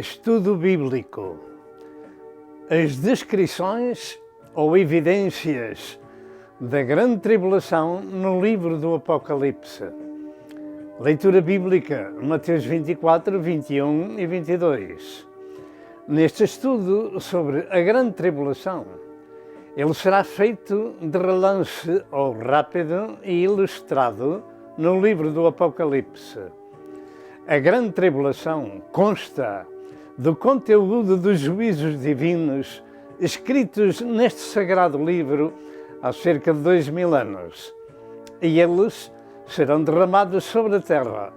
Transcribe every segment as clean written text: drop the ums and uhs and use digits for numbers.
Estudo bíblico. As descrições ou evidências da grande tribulação no livro do Apocalipse. Leitura bíblica, Mateus 24, 21 e 22. Neste estudo sobre a grande tribulação, ele será feito de relance ou rápido e ilustrado no livro do Apocalipse. A grande tribulação consta do conteúdo dos juízos divinos escritos neste sagrado livro há cerca de 2000 anos. E eles serão derramados sobre a terra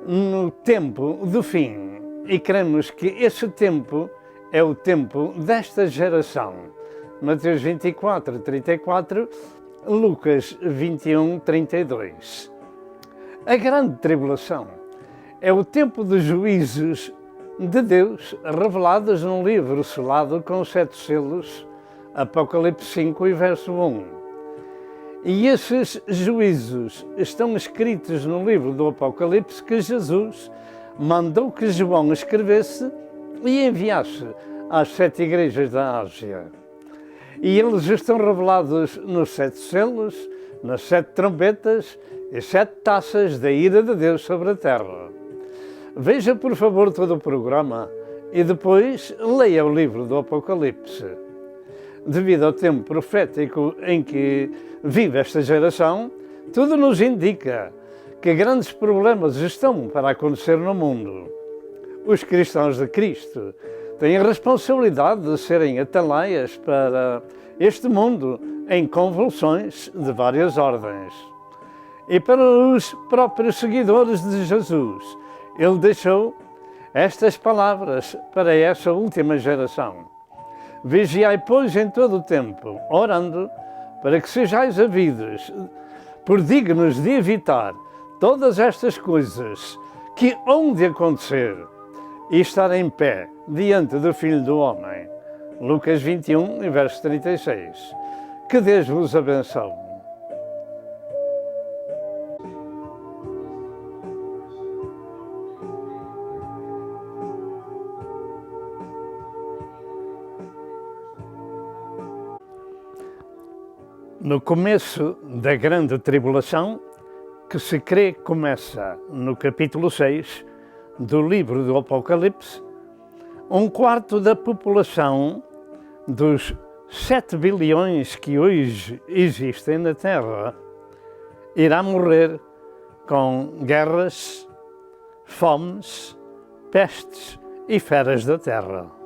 no tempo do fim. E cremos que esse tempo é o tempo desta geração. Mateus 24, 34, Lucas 21, 32. A grande tribulação é o tempo dos juízos de Deus revelados num livro selado com 7 selos, Apocalipse 5 e verso 1. E esses juízos estão escritos no livro do Apocalipse que Jesus mandou que João escrevesse e enviasse às 7 igrejas da Ásia. E eles estão revelados nos 7 selos, nas 7 trombetas e 7 taças da ira de Deus sobre a terra. Veja, por favor, todo o programa e depois leia o livro do Apocalipse. Devido ao tempo profético em que vive esta geração, tudo nos indica que grandes problemas estão para acontecer no mundo. Os cristãos de Cristo têm a responsabilidade de serem atalaias para este mundo em convulsões de várias ordens. E para os próprios seguidores de Jesus, ele deixou estas palavras para essa última geração. Vigiai, pois, em todo o tempo, orando, para que sejais havidos por dignos de evitar todas estas coisas que hão de acontecer e estar em pé diante do Filho do Homem. Lucas 21, verso 36. Que Deus vos abençoe. No começo da grande tribulação, que se crê começa no capítulo 6 do livro do Apocalipse, 1/4 da população dos 7 bilhões que hoje existem na Terra irá morrer com guerras, fomes, pestes e feras da terra.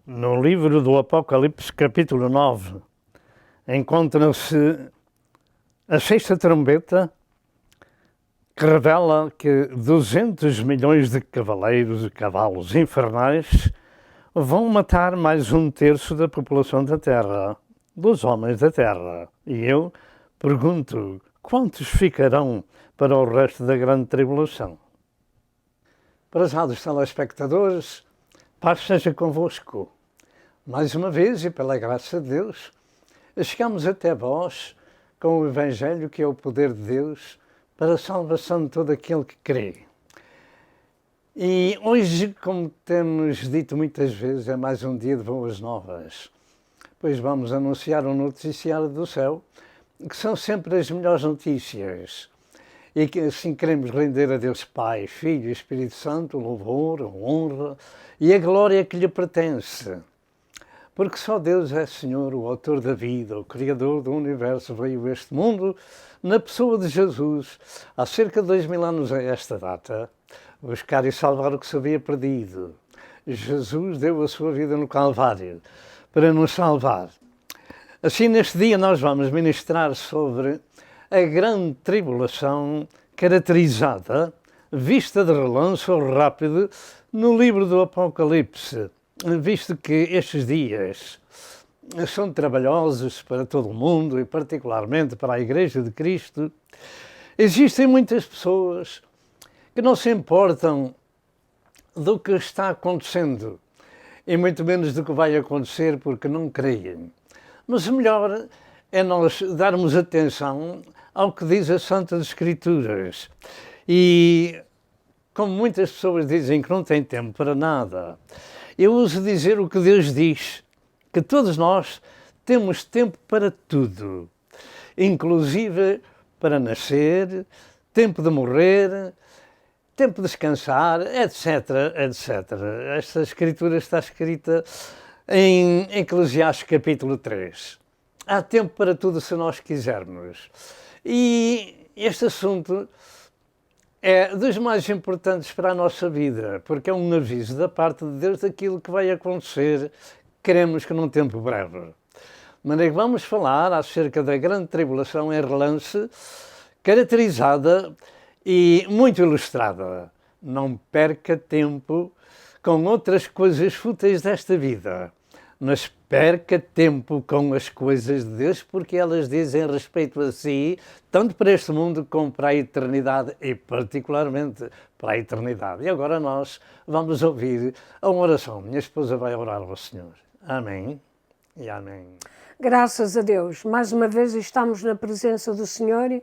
No livro do Apocalipse, capítulo 9, encontra-se a 6ª trombeta, que revela que 200 milhões de cavaleiros e cavalos infernais vão matar mais 1/3 da população da Terra, dos homens da Terra. E eu pergunto, quantos ficarão para o resto da grande tribulação? Prezados telespectadores, paz seja convosco. Mais uma vez, e pela graça de Deus, chegamos até vós com o Evangelho, que é o poder de Deus para a salvação de todo aquele que crê. E hoje, como temos dito muitas vezes, é mais um dia de boas novas, pois vamos anunciar um noticiário do céu, que são sempre as melhores notícias, e que assim queremos render a Deus Pai, Filho e Espírito Santo o louvor, a honra e a glória que lhe pertence. Porque só Deus é Senhor, o autor da vida, o Criador do universo, veio a este mundo na pessoa de Jesus, há cerca de 2000 anos a esta data, buscar e salvar o que se havia perdido. Jesus deu a sua vida no Calvário para nos salvar. Assim, neste dia nós vamos ministrar sobre a grande tribulação caracterizada, vista de relance ou rápido, no livro do Apocalipse, visto que estes dias são trabalhosos para todo o mundo e particularmente para a Igreja de Cristo, existem muitas pessoas que não se importam do que está acontecendo e muito menos do que vai acontecer porque não creem. Mas o melhor é nós darmos atenção ao que diz as Santas Escrituras. E como muitas pessoas dizem que não têm tempo para nada, eu uso dizer o que Deus diz, que todos nós temos tempo para tudo, inclusive para nascer, tempo de morrer, tempo de descansar, etc, etc. Esta escritura está escrita em Eclesiastes capítulo 3. Há tempo para tudo se nós quisermos. E este assunto é dos mais importantes para a nossa vida, porque é um aviso da parte de Deus daquilo que vai acontecer, queremos que num tempo breve. Mas vamos falar acerca da grande tribulação em relance, caracterizada e muito ilustrada. Não perca tempo com outras coisas fúteis desta vida, mas perca tempo com as coisas de Deus, porque elas dizem respeito a si, tanto para este mundo como para a eternidade e particularmente para a eternidade. E agora nós vamos ouvir a oração. Minha esposa vai orar ao Senhor. Amém e amém. Graças a Deus, mais uma vez estamos na presença do Senhor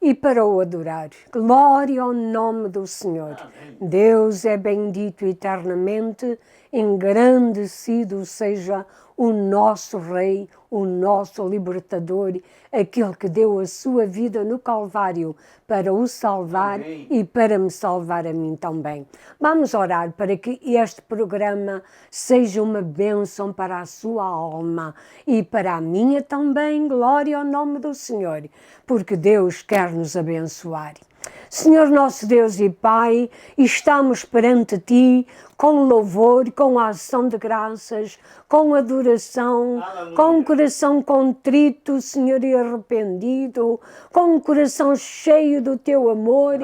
e para o adorar. Glória ao nome do Senhor. Amém. Deus é bendito eternamente, engrandecido seja o nosso Rei, o nosso Libertador, aquele que deu a sua vida no Calvário para o salvar. Amém. E para me salvar a mim também. Vamos orar para que este programa seja uma bênção para a sua alma e para a minha também. Glória ao nome do Senhor, porque Deus quer nos abençoar. Senhor nosso Deus e Pai, estamos perante Ti com louvor, com ação de graças, com adoração, aleluia, com um coração contrito, Senhor, e arrependido, com um coração cheio do Teu amor,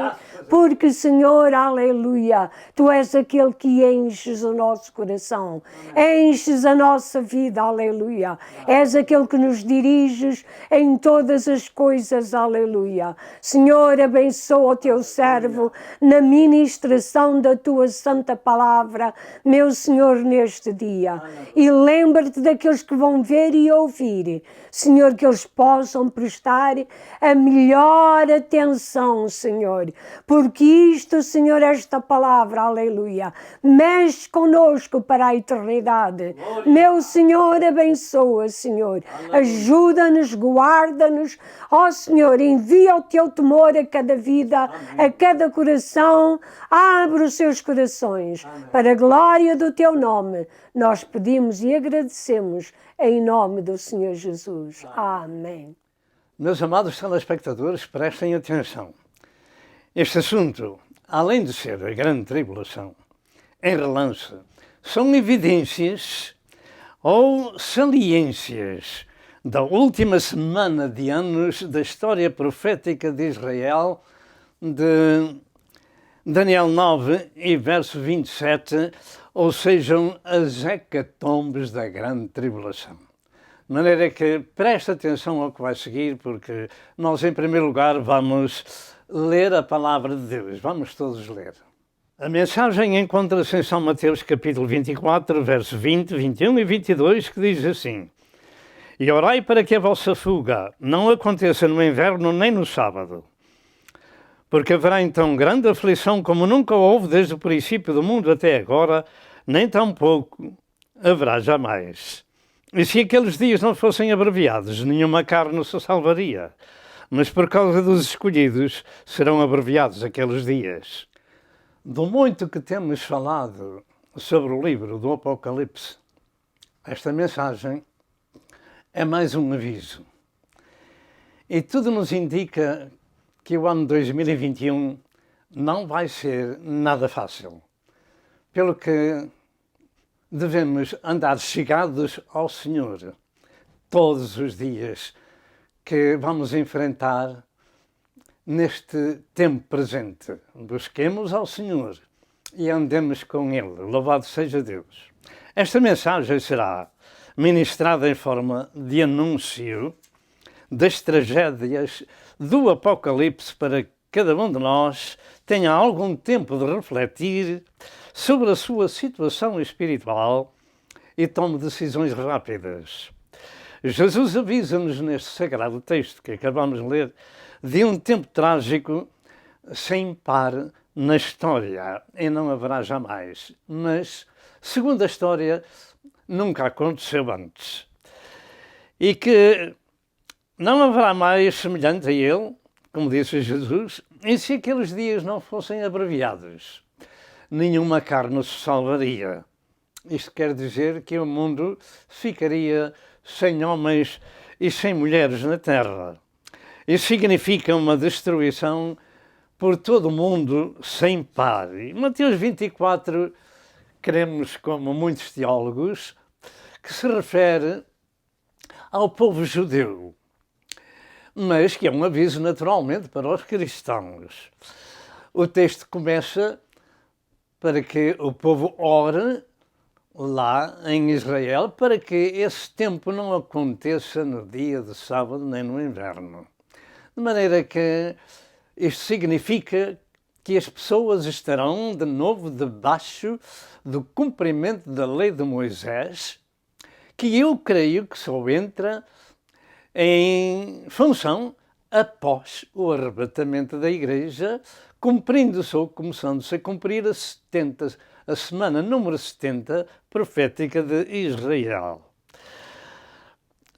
porque, Senhor, aleluia, Tu és aquele que enches o nosso coração, enches a nossa vida, aleluia, és aquele que nos diriges em todas as coisas, aleluia. Senhor, abençoa o Teu servo na ministração da Tua santa palavra, meu Senhor, neste dia. E lembra-te daqueles que vão ver e ouvir, Senhor, que eles possam prestar a melhor atenção, Senhor, porque isto, Senhor, esta palavra, aleluia, mexe conosco para a eternidade. Glória. Meu Senhor, abençoa, Senhor, ajuda-nos, guarda-nos, ó Senhor, envia o Teu temor a cada vida, amém, a cada coração, abre os seus corações, amém, para a glória do Teu nome. Nós pedimos e agradecemos em nome do Senhor Jesus. Amém. Meus amados telespectadores, prestem atenção. Este assunto, além de ser a grande tribulação, em relance, são evidências ou saliências da última semana de anos da história profética de Israel, de Daniel 9 e verso 27, ou sejam as hecatombes da grande tribulação. De maneira que preste atenção ao que vai seguir, porque nós, em primeiro lugar, vamos ler a palavra de Deus. Vamos todos ler. A mensagem encontra-se em São Mateus capítulo 24, verso 20, 21 e 22, que diz assim: E orai para que a vossa fuga não aconteça no inverno nem no sábado, porque haverá então grande aflição como nunca houve desde o princípio do mundo até agora, nem tampouco haverá jamais. E se aqueles dias não fossem abreviados, nenhuma carne se salvaria, mas por causa dos escolhidos serão abreviados aqueles dias. Do muito que temos falado sobre o livro do Apocalipse, esta mensagem é mais um aviso. E tudo nos indica que o ano 2021 não vai ser nada fácil, pelo que devemos andar chegados ao Senhor todos os dias que vamos enfrentar neste tempo presente. Busquemos ao Senhor e andemos com Ele. Louvado seja Deus. Esta mensagem será ministrada em forma de anúncio das tragédias do Apocalipse para que cada um de nós tenha algum tempo de refletir sobre a sua situação espiritual e tome decisões rápidas. Jesus avisa-nos neste sagrado texto que acabamos de ler de um tempo trágico sem par na história, e não haverá jamais. Mas, segundo a história, nunca aconteceu antes. E que não haverá mais semelhante a ele, como disse Jesus, e se aqueles dias não fossem abreviados, nenhuma carne se salvaria. Isto quer dizer que o mundo ficaria sem homens e sem mulheres na terra. Isso significa uma destruição por todo o mundo sem par. E Mateus 24, cremos, como muitos teólogos, que se refere ao povo judeu, mas que é um aviso naturalmente para os cristãos. O texto começa para que o povo ore lá em Israel, para que esse tempo não aconteça no dia de sábado nem no inverno. De maneira que isto significa que as pessoas estarão de novo debaixo do cumprimento da lei de Moisés, que eu creio que só entra em função após o arrebatamento da Igreja, cumprindo-se ou começando-se a cumprir a semana número 70 profética de Israel.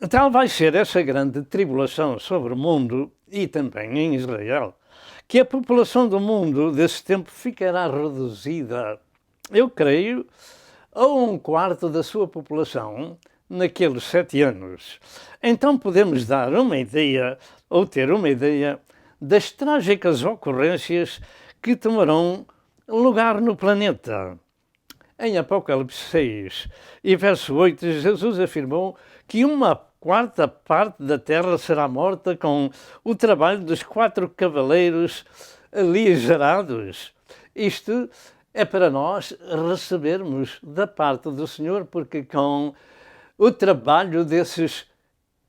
Tal vai ser essa grande tribulação sobre o mundo e também em Israel, que a população do mundo desse tempo ficará reduzida, eu creio, a 1/4 da sua população naqueles 7 anos. Então podemos dar uma ideia, ou ter uma ideia, das trágicas ocorrências que tomarão lugar no planeta. Em Apocalipse 6 e verso 8, Jesus afirmou que 1/4 parte da terra será morta com o trabalho dos 4 cavaleiros aligerados. Isto é para nós recebermos da parte do Senhor, porque com o trabalho desses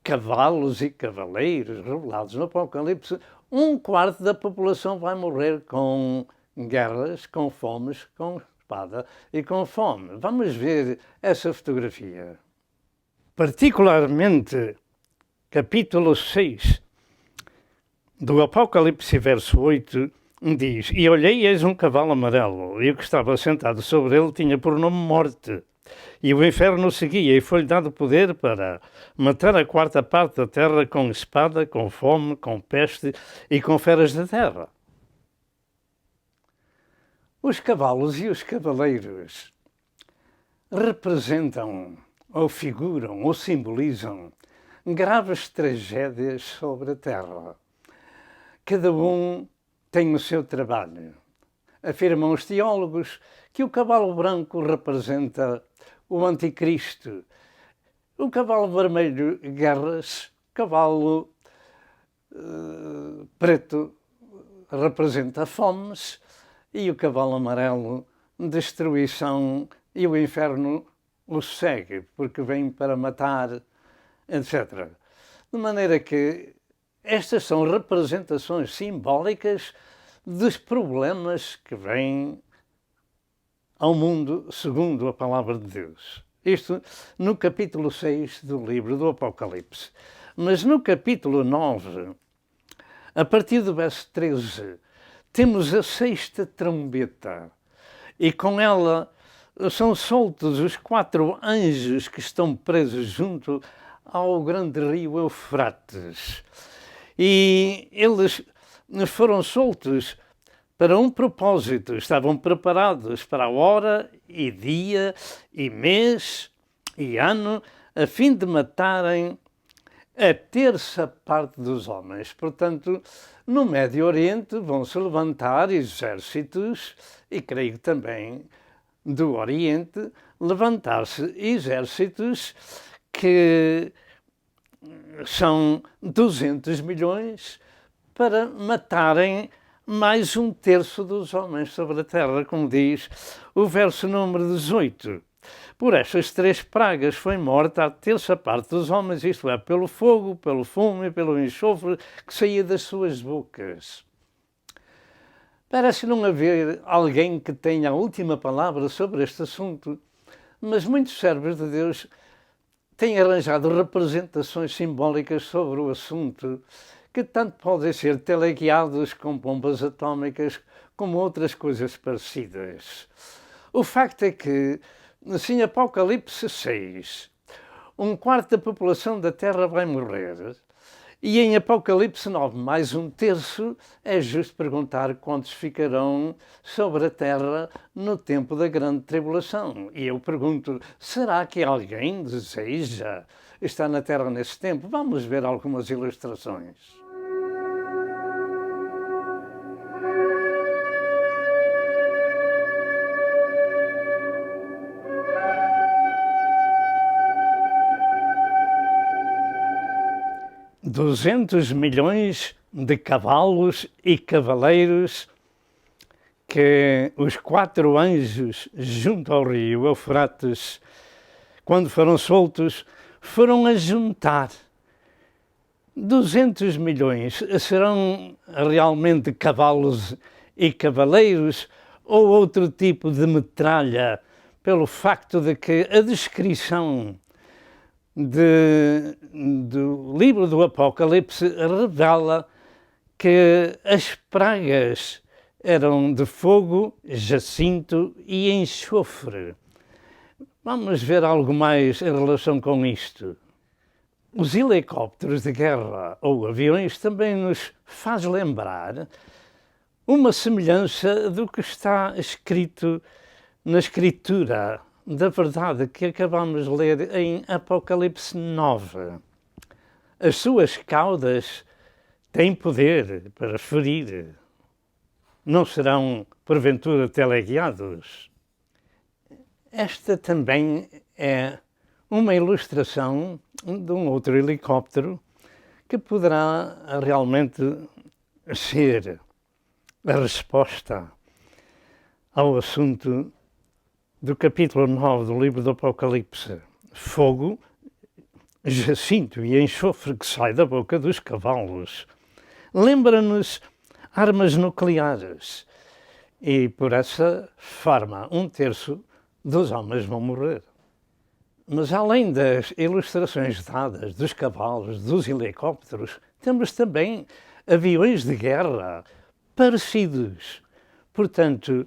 cavalos e cavaleiros revelados no Apocalipse, 1/4 da população vai morrer com guerras, com fomes, com espada e com fome. Vamos ver essa fotografia. Particularmente, capítulo 6 do Apocalipse, verso 8, diz: E olhei e eis um cavalo amarelo, e o que estava sentado sobre ele tinha por nome Morte. E o inferno seguia, e foi-lhe dado poder para matar a 1/4 parte da terra com espada, com fome, com peste e com feras da terra. Os cavalos e os cavaleiros representam, ou figuram, ou simbolizam graves tragédias sobre a terra. Cada um tem o seu trabalho. Afirmam os teólogos que o cavalo branco representa o anticristo, o cavalo vermelho, guerras, cavalo preto representa fomes e o cavalo amarelo, destruição, e o inferno o segue, porque vem para matar, etc. De maneira que estas são representações simbólicas dos problemas que vêm ao mundo segundo a palavra de Deus. Isto no capítulo 6 do livro do Apocalipse. Mas no capítulo 9, a partir do verso 13, temos a 6ª trombeta, e com ela são soltos os 4 anjos que estão presos junto ao grande rio Eufrates. E eles foram soltos para um propósito, estavam preparados para a hora e dia e mês e ano, a fim de matarem a 1/3 parte dos homens. Portanto, no Médio Oriente vão-se levantar exércitos, e creio também do Oriente, levantar-se exércitos que são 200 milhões para matarem mais 1/3 dos homens sobre a terra, como diz o verso número 18. Por estas 3 pragas foi morta a 1/3 parte dos homens, isto é, pelo fogo, pelo fumo e pelo enxofre que saía das suas bocas. Parece não haver alguém que tenha a última palavra sobre este assunto, mas muitos servos de Deus têm arranjado representações simbólicas sobre o assunto, que tanto podem ser teleguiados com bombas atómicas, como outras coisas parecidas. O facto é que, em Apocalipse 6, um quarto da população da Terra vai morrer, e em Apocalipse 9, mais um terço, é justo perguntar quantos ficarão sobre a Terra no tempo da grande tribulação. E eu pergunto, será que alguém deseja estar na Terra nesse tempo? Vamos ver algumas ilustrações. $200 milhões de cavalos e cavaleiros que os 4 anjos junto ao rio Eufrates, quando foram soltos, foram a juntar. 200 milhões serão realmente cavalos e cavaleiros ou outro tipo de metralha, pelo facto de que a descrição do livro do Apocalipse revela que as pragas eram de fogo, jacinto e enxofre. Vamos ver algo mais em relação com isto. Os helicópteros de guerra ou aviões também nos faz lembrar uma semelhança do que está escrito na Escritura da verdade que acabamos de ler em Apocalipse 9. As suas caudas têm poder para ferir. Não serão, porventura, teleguiados. Esta também é uma ilustração de um outro helicóptero que poderá realmente ser a resposta ao assunto do capítulo 9 do livro do Apocalipse. Fogo, jacinto e enxofre que sai da boca dos cavalos. Lembra-nos armas nucleares. E por essa forma, 1/3 dos homens vão morrer. Mas além das ilustrações dadas dos cavalos, dos helicópteros, temos também aviões de guerra parecidos. Portanto,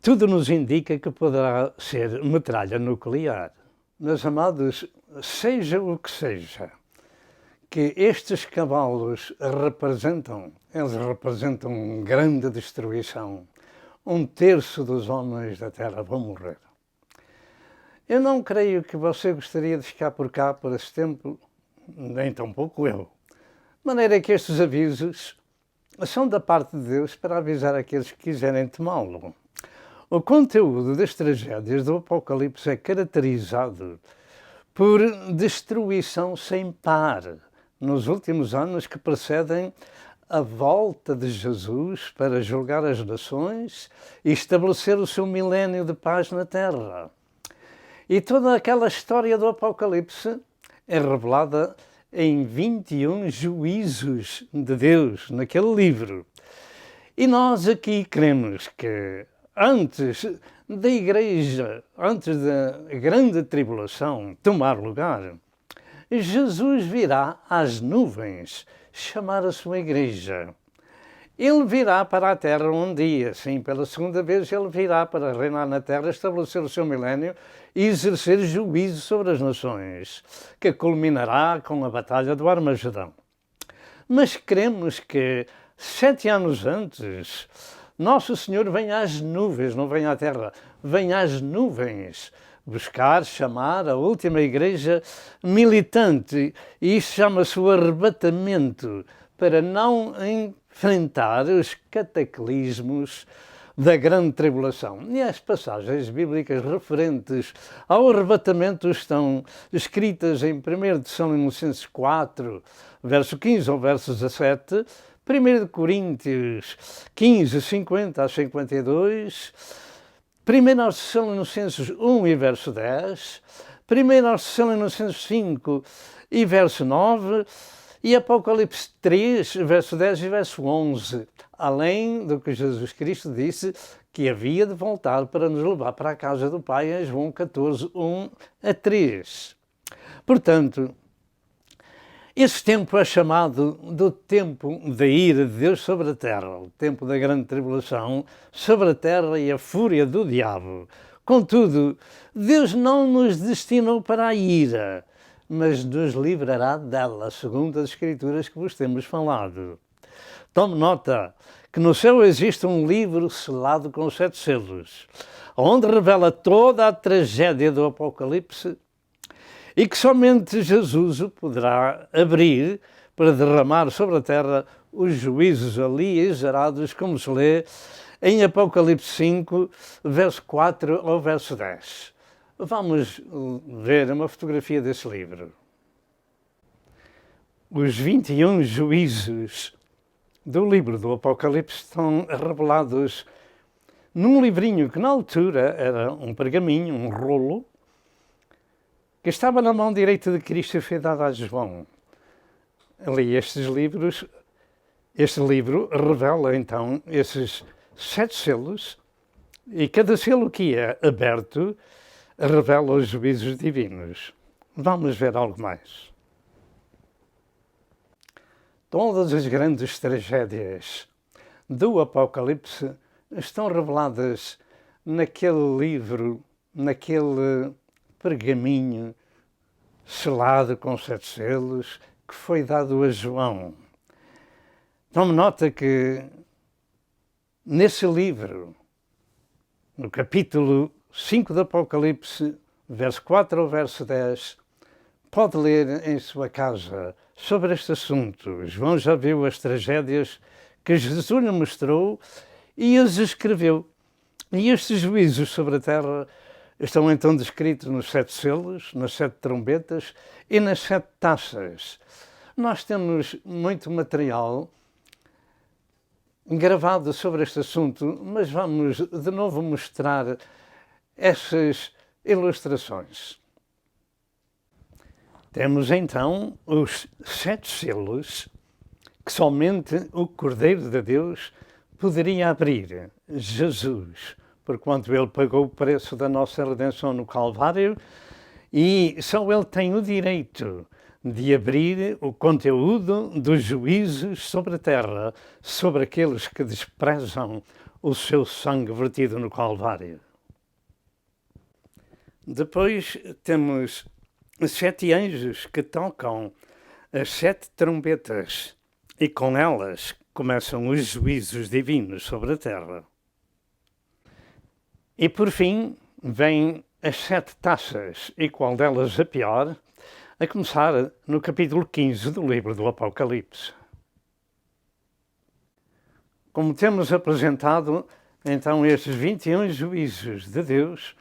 tudo nos indica que poderá ser metralha nuclear. Meus amados, seja o que seja que estes cavalos representam, eles representam grande destruição. 1/3 dos homens da Terra vão morrer. Eu não creio que você gostaria de ficar por cá por esse tempo, nem tampouco eu. De maneira que estes avisos são da parte de Deus para avisar aqueles que quiserem tomá-lo. O conteúdo das tragédias do Apocalipse é caracterizado por destruição sem par nos últimos anos que precedem a volta de Jesus para julgar as nações e estabelecer o seu milénio de paz na Terra. E toda aquela história do Apocalipse é revelada em 21 juízos de Deus naquele livro. E nós aqui cremos que antes da Igreja, antes da grande tribulação tomar lugar, Jesus virá às nuvens chamar a sua Igreja. Ele virá para a Terra um dia, sim, pela segunda vez ele virá para reinar na Terra, estabelecer o seu milénio e exercer juízo sobre as nações, que culminará com a Batalha do Armagedão. Mas cremos que 7 anos antes, Nosso Senhor vem às nuvens, não vem à Terra, vem às nuvens buscar, chamar a última igreja militante, e isso chama-se o arrebatamento, para não enfrentar os cataclismos da grande tribulação. E as passagens bíblicas referentes ao arrebatamento estão escritas em 1 de São Inocêncio 4, verso 15 ao verso 17, 1 de Coríntios 15, 50 a 52, 1 aos Tessalonicenses 1 e verso 10, 1 aos Tessalonicenses 5 e verso 9, E Apocalipse 3, verso 10 e verso 11, além do que Jesus Cristo disse que havia de voltar para nos levar para a casa do Pai, em João 14, 1 a 3. Portanto, esse tempo é chamado do tempo da ira de Deus sobre a terra, o tempo da grande tribulação sobre a terra e a fúria do diabo. Contudo, Deus não nos destinou para a ira, mas nos livrará dela, segundo as Escrituras que vos temos falado. Tome nota que no céu existe um livro selado com 7 selos, onde revela toda a tragédia do Apocalipse e que somente Jesus o poderá abrir para derramar sobre a terra os juízos ali exagerados, como se lê em Apocalipse 5, verso 4 ao verso 10. Vamos ver uma fotografia desse livro. Os 21 juízos do livro do Apocalipse estão revelados num livrinho que na altura era um pergaminho, um rolo, que estava na mão direita de Cristo e foi dado a João. Ali este livro revela então esses 7 selos e cada selo que é aberto revela os juízos divinos. Vamos ver algo mais. Todas as grandes tragédias do Apocalipse estão reveladas naquele livro, naquele pergaminho selado com 7 selos que foi dado a João. Tome nota que nesse livro, no capítulo 5 do Apocalipse, verso 4 ao verso 10, pode ler em sua casa sobre este assunto. João já viu as tragédias que Jesus lhe mostrou e as escreveu. E estes juízos sobre a terra estão então descritos nos 7 selos, nas 7 trombetas e nas 7 taças. Nós temos muito material gravado sobre este assunto, mas vamos de novo mostrar essas ilustrações. Temos então os 7 selos que somente o Cordeiro de Deus poderia abrir, Jesus, porquanto ele pagou o preço da nossa redenção no Calvário e só ele tem o direito de abrir o conteúdo dos juízos sobre a terra, sobre aqueles que desprezam o seu sangue vertido no Calvário. Depois temos 7 anjos que tocam as 7 trombetas e com elas começam os juízos divinos sobre a terra. E por fim vêm as 7 taças, e qual delas a pior, a começar no capítulo 15 do livro do Apocalipse. Como temos apresentado, então estes 21 juízos de Deus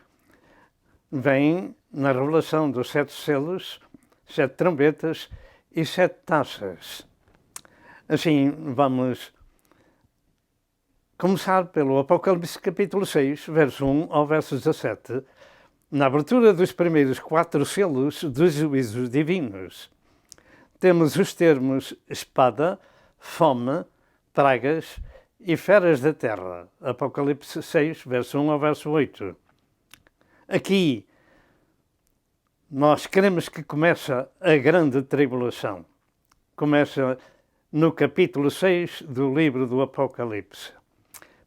vêm na revelação dos 7 selos, 7 trombetas e 7 taças. Assim, vamos começar pelo Apocalipse capítulo 6, verso 1 ao verso 17, na abertura dos primeiros 4 selos dos juízos divinos. Temos os termos espada, fome, pragas e feras da terra. Apocalipse 6, verso 1 ao verso 8. Aqui, nós queremos que começa a grande tribulação. Começa no capítulo 6 do livro do Apocalipse.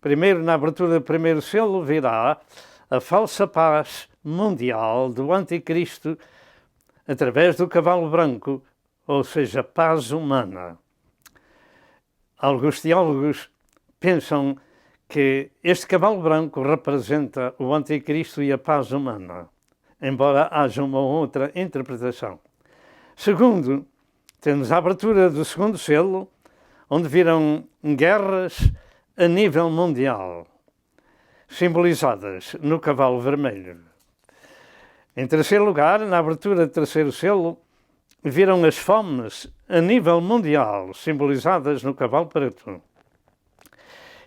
Primeiro, na abertura do primeiro selo, virá a falsa paz mundial do anticristo através do cavalo branco, ou seja, paz humana. Alguns teólogos pensam que este cavalo branco representa o anticristo e a paz humana, embora haja uma outra interpretação. Segundo, temos a abertura do segundo selo, onde virão guerras a nível mundial, simbolizadas no cavalo vermelho. Em terceiro lugar, na abertura do terceiro selo, viram as fomes a nível mundial, simbolizadas no cavalo preto.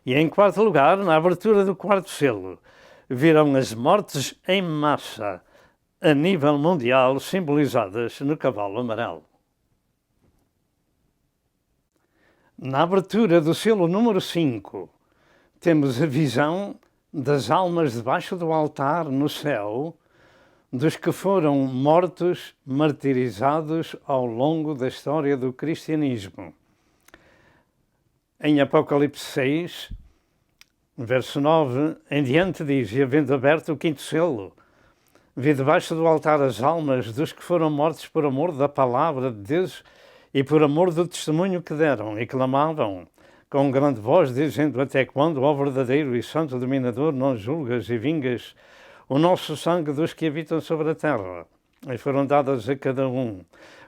E em quarto lugar, na abertura do quarto selo, viram as mortes em massa a nível mundial, simbolizadas no cavalo amarelo. Na abertura do selo número 5, temos a visão das almas debaixo do altar no céu, dos que foram mortos, martirizados ao longo da história do cristianismo. Em Apocalipse 6, verso 9 em diante diz: E havendo aberto o quinto selo, vi debaixo do altar as almas dos que foram mortos por amor da palavra de Deus e por amor do testemunho que deram, e clamavam com grande voz, dizendo: Até quando, ó verdadeiro e santo dominador, não julgas e vingas o nosso sangue dos que habitam sobre a terra? E foram dadas a cada um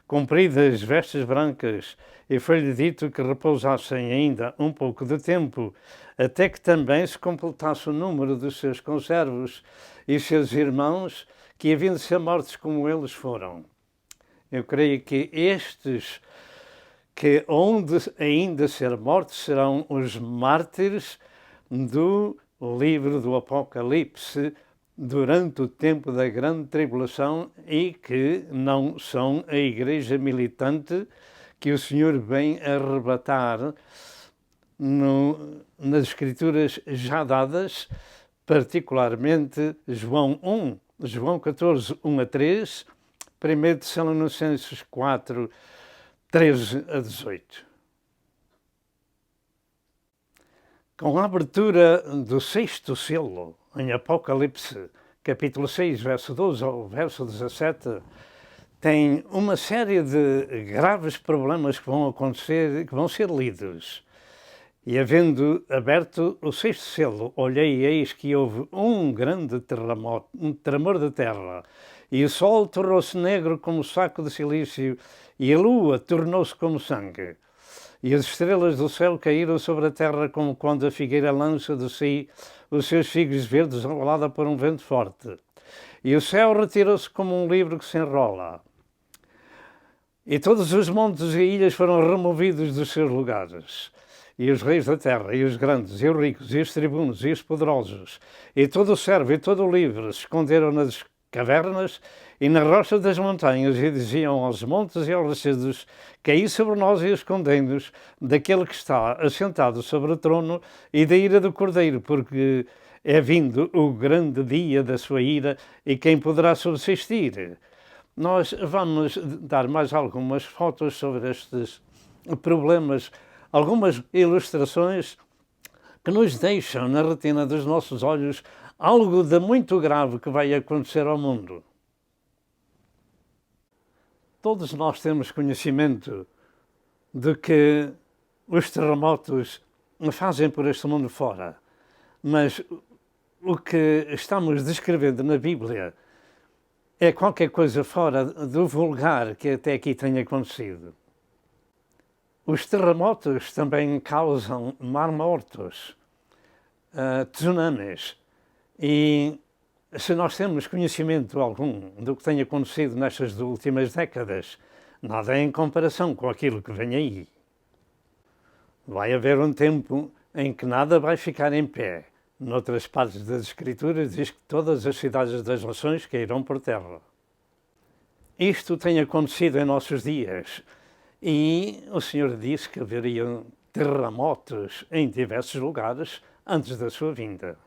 compridas vestes brancas, e foi-lhe dito que repousassem ainda um pouco de tempo, até que também se completasse o número dos seus conservos e seus irmãos, que haviam de ser mortos como eles foram. Eu creio que estes que onde ainda ser mortos serão os mártires do livro do Apocalipse durante o tempo da grande tribulação, e que não são a igreja militante que o Senhor vem arrebatar nas Escrituras já dadas, particularmente João 1, João 14, 1 a 3, 1 Tessalonicenses 4, 13 a 18. Com a abertura do sexto selo, em Apocalipse, capítulo 6, verso 12 ao verso 17, tem uma série de graves problemas que vão acontecer, que vão ser lidos. E havendo aberto o sexto selo, olhei e eis que houve um grande terremoto, um tremor de terra, e o sol tornou-se negro como saco de silício, e a lua tornou-se como sangue. E as estrelas do céu caíram sobre a terra como quando a figueira lança de si os seus figos verdes enrolada por um vento forte. E o céu retirou-se como um livro que se enrola. E todos os montes e ilhas foram removidos dos seus lugares. E os reis da terra, e os grandes, e os ricos, e os tribunos, e os poderosos, e todo o servo, e todo o livre, se esconderam nas cavernas e na rocha das montanhas, e diziam aos montes e aos rochedos: Caí sobre nós e escondei-nos daquele que está assentado sobre o trono e da ira do Cordeiro, porque é vindo o grande dia da sua ira, e quem poderá subsistir? Nós vamos dar mais algumas fotos sobre estes problemas, algumas ilustrações que nos deixam na retina dos nossos olhos algo de muito grave que vai acontecer ao mundo. Todos nós temos conhecimento de que os terremotos fazem por este mundo fora, mas o que estamos descrevendo na Bíblia é qualquer coisa fora do vulgar que até aqui tenha acontecido. Os terremotos também causam mar mortos, tsunamis, e se nós temos conhecimento algum do que tem acontecido nestas últimas décadas, nada é em comparação com aquilo que vem aí. Vai haver um tempo em que nada vai ficar em pé. Noutras partes das Escrituras diz que todas as cidades das nações cairão por terra. Isto tem acontecido em nossos dias, e o Senhor disse que haveriam terremotos em diversos lugares antes da sua vinda.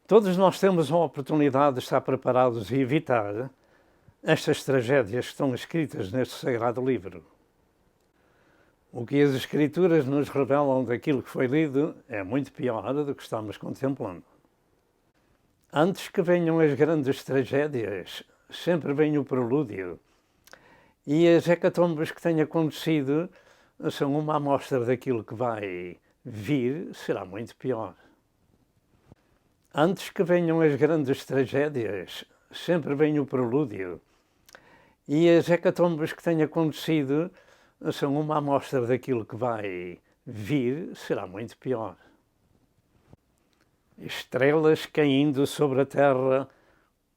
Todos nós temos a oportunidade de estar preparados e evitar estas tragédias que estão escritas neste sagrado livro. O que as Escrituras nos revelam daquilo que foi lido é muito pior do que estamos contemplando. Antes que venham as grandes tragédias, sempre vem o prelúdio. E as hecatombes que têm acontecido são uma amostra daquilo que vai vir, será muito pior. Antes que venham as grandes tragédias, sempre vem o prelúdio. E as hecatombes que têm acontecido são uma amostra daquilo que vai vir, será muito pior. Estrelas caindo sobre a terra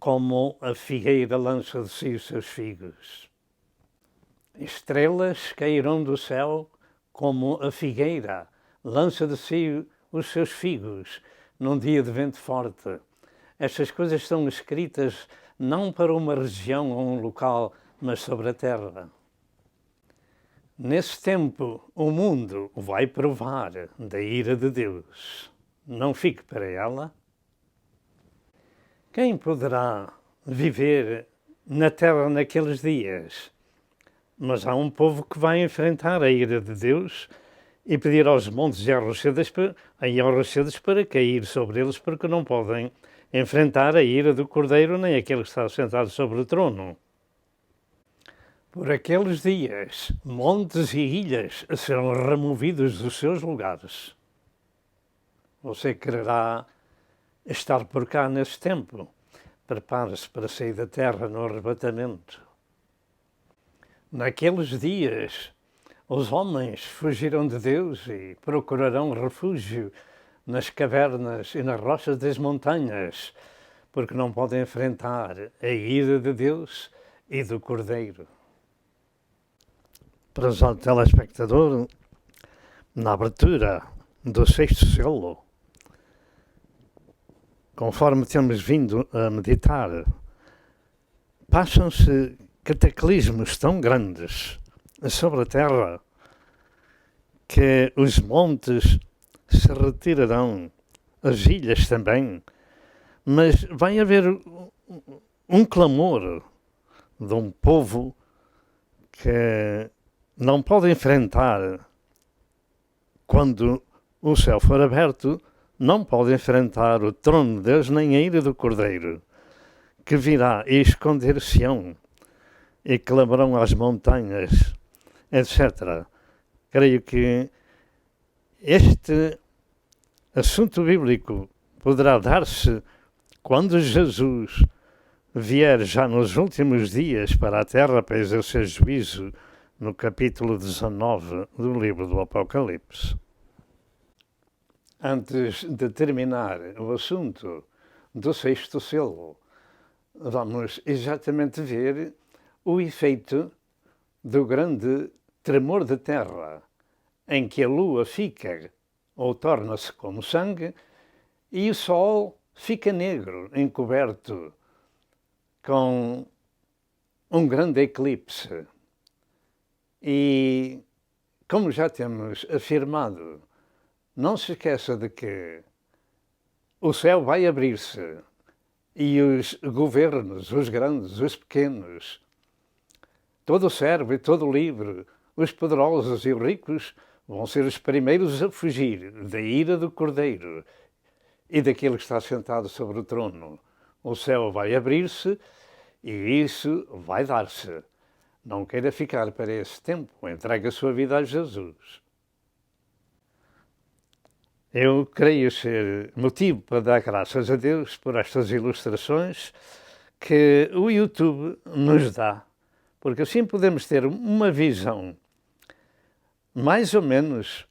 como a figueira lança de si os seus figos. Estrelas cairão do céu como a figueira lança de si os seus figos num dia de vento forte. Estas coisas são escritas não para uma região ou um local, mas sobre a terra. Nesse tempo, o mundo vai provar da ira de Deus. Não fique para ela. Quem poderá viver na terra naqueles dias? Mas há um povo que vai enfrentar a ira de Deus e pedir aos montes e aos rochedos para cair sobre eles, porque não podem enfrentar a ira do Cordeiro nem aquele que está sentado sobre o trono. Por aqueles dias, montes e ilhas serão removidos dos seus lugares. Você quererá estar por cá nesse tempo? Prepare-se para sair da terra no arrebatamento. Naqueles dias, os homens fugirão de Deus e procurarão refúgio nas cavernas e nas rochas das montanhas, porque não podem enfrentar a ira de Deus e do Cordeiro. Prezado telespectador, na abertura do 6º selo, conforme temos vindo a meditar, passam-se cataclismos tão grandes sobre a terra que os montes se retirarão, as ilhas também, mas vai haver um clamor de um povo que não pode enfrentar, quando o céu for aberto, não pode enfrentar o trono de Deus nem a ira do Cordeiro, que virá e esconder-se-ão e clamarão às montanhas, etc. Creio que este assunto bíblico poderá dar-se quando Jesus vier já nos últimos dias para a terra para exercer juízo, no capítulo 19 do livro do Apocalipse. Antes de terminar o assunto do 6º selo, vamos exatamente ver o efeito do grande tremor de terra, em que a lua fica ou torna-se como sangue e o sol fica negro, encoberto com um grande eclipse. E, como já temos afirmado, não se esqueça de que o céu vai abrir-se e os governos, os grandes, os pequenos, todo o servo e todo o livre, os poderosos e os ricos, vão ser os primeiros a fugir da ira do Cordeiro e daquele que está sentado sobre o trono. O céu vai abrir-se e isso vai dar-se. Não queira ficar para esse tempo, entregue a sua vida a Jesus. Eu creio ser motivo para dar graças a Deus por estas ilustrações que o YouTube nos dá, porque assim podemos ter uma visão mais ou menos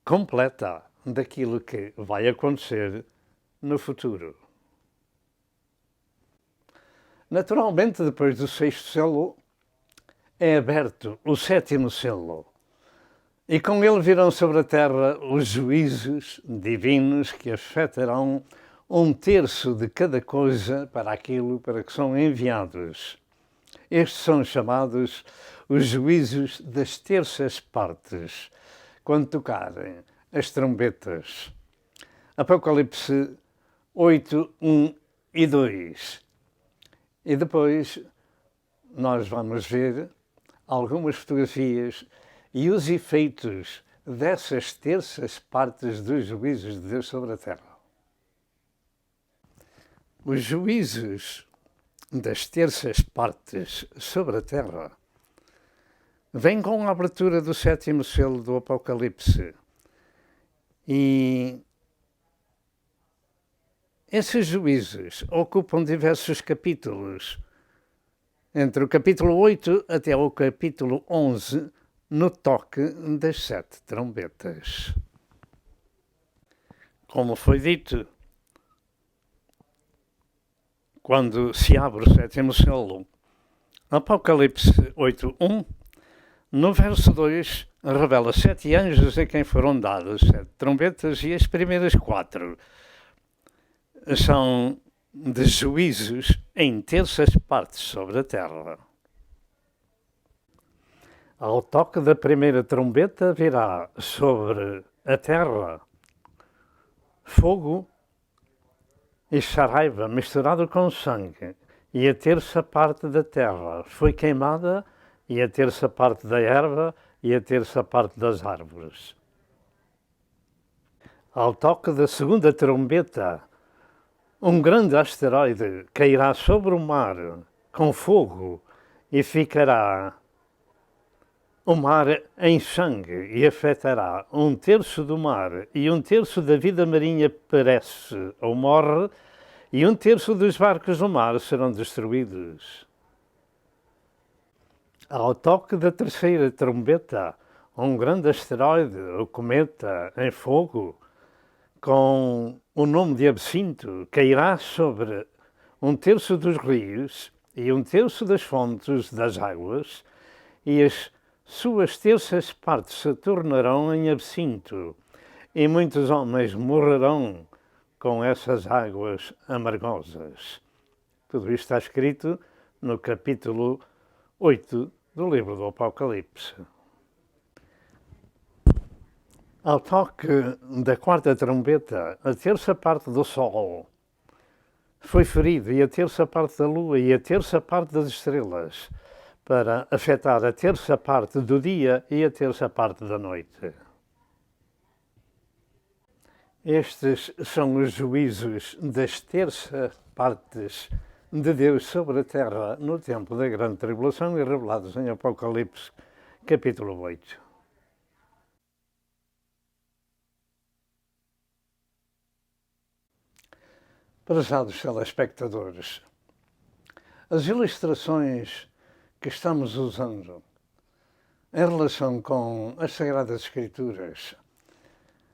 completa daquilo que vai acontecer no futuro. Naturalmente, depois do 6º selo, é aberto o 7º selo, e com ele virão sobre a terra os juízos divinos que afetarão 1/3 de cada coisa para aquilo para que são enviados. Estes são chamados os juízos das terças partes, quando tocarem as trombetas. Apocalipse 8, 1 e 2. E depois nós vamos ver algumas fotografias e os efeitos dessas terças partes dos juízos de Deus sobre a terra. Os juízos das terças partes sobre a terra vêm com a abertura do 7º selo do Apocalipse. E esses juízos ocupam diversos capítulos, entre o capítulo 8 até o capítulo 11, no toque das 7 trombetas. Como foi dito, quando se abre o 7º selo, Apocalipse 8:1, no verso 2, revela 7 anjos a quem foram dadas 7 trombetas, e as primeiras 4 são de juízos em terças partes sobre a terra. Ao toque da primeira trombeta virá sobre a terra fogo e saraiva misturado com sangue, e a terça parte da terra foi queimada, e a terça parte da erva, e a terça parte das árvores. Ao toque da segunda trombeta, um grande asteroide cairá sobre o mar com fogo e ficará o mar em sangue e afetará um terço do mar, e um terço da vida marinha perece ou morre, e um terço dos barcos no mar serão destruídos. Ao toque da terceira trombeta, um grande asteroide, o cometa em fogo, com o nome de Absinto, cairá sobre um terço dos rios e um terço das fontes das águas, e as suas terças partes se tornarão em absinto, e muitos homens morrerão com essas águas amargosas. Tudo isto está escrito no capítulo 8 do livro do Apocalipse. Ao toque da quarta trombeta, a terça parte do sol foi ferido, e a terça parte da lua, e a terça parte das estrelas, para afetar a terça parte do dia e a terça parte da noite. Estes são os juízos das terças partes de Deus sobre a terra no tempo da grande tribulação, e revelados em Apocalipse, capítulo 8. Prezados telespectadores, as ilustrações que estamos usando em relação com as Sagradas Escrituras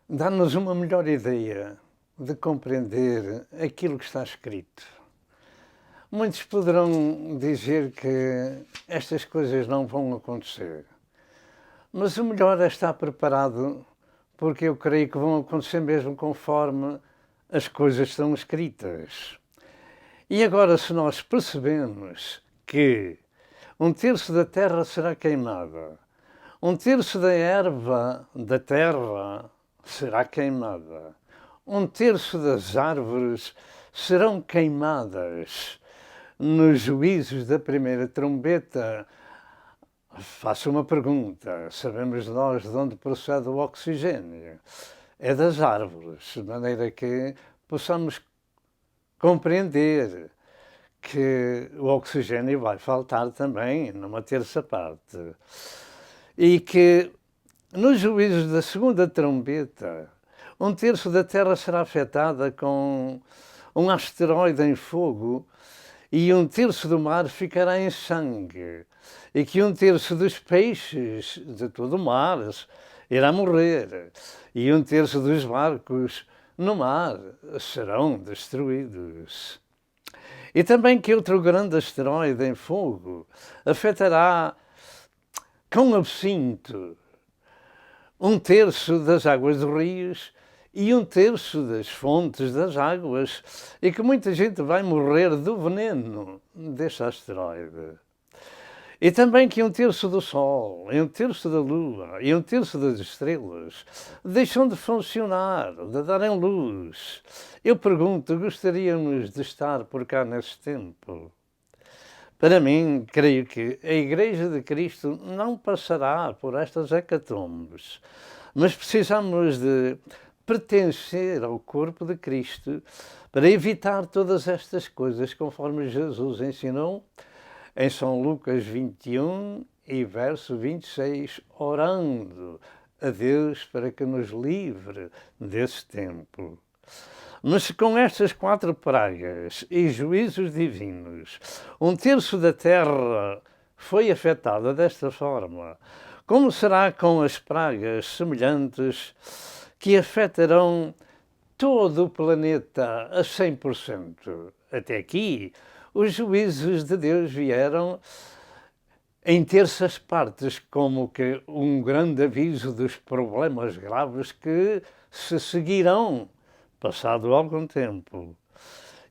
dá-nos uma melhor ideia de compreender aquilo que está escrito. Muitos poderão dizer que estas coisas não vão acontecer, mas o melhor é estar preparado, porque eu creio que vão acontecer mesmo conforme as coisas estão escritas. E agora, se nós percebemos que um terço da terra será queimada, um terço da erva da terra será queimada, um terço das árvores serão queimadas nos juízos da primeira trombeta. Faço uma pergunta: sabemos nós de onde procede o oxigênio? É das árvores, de maneira que possamos compreender que o oxigênio vai faltar também numa terça parte. E que nos juízos da segunda trombeta, um terço da terra será afetada com um asteroide em fogo, e um terço do mar ficará em sangue, e que um terço dos peixes de todo o mar irá morrer, e um terço dos barcos no mar serão destruídos. E também que outro grande asteroide em fogo afetará com absinto um terço das águas dos rios e um terço das fontes das águas, e que muita gente vai morrer do veneno deste asteroide. E também que um terço do Sol, e um terço da Lua, e um terço das estrelas deixam de funcionar, de darem luz. Eu pergunto, gostaríamos de estar por cá nesse tempo? Para mim, creio que a Igreja de Cristo não passará por estas hecatombes, mas precisamos de pertencer ao corpo de Cristo para evitar todas estas coisas, conforme Jesus ensinou em São Lucas 21 e verso 26, orando a Deus para que nos livre desse tempo. Mas com estas 4 pragas e juízos divinos, um terço da terra foi afetada desta forma. Como será com as pragas semelhantes que afetarão todo o planeta a 100%? Até aqui, os juízos de Deus vieram em terças partes, como que um grande aviso dos problemas graves que se seguirão passado algum tempo.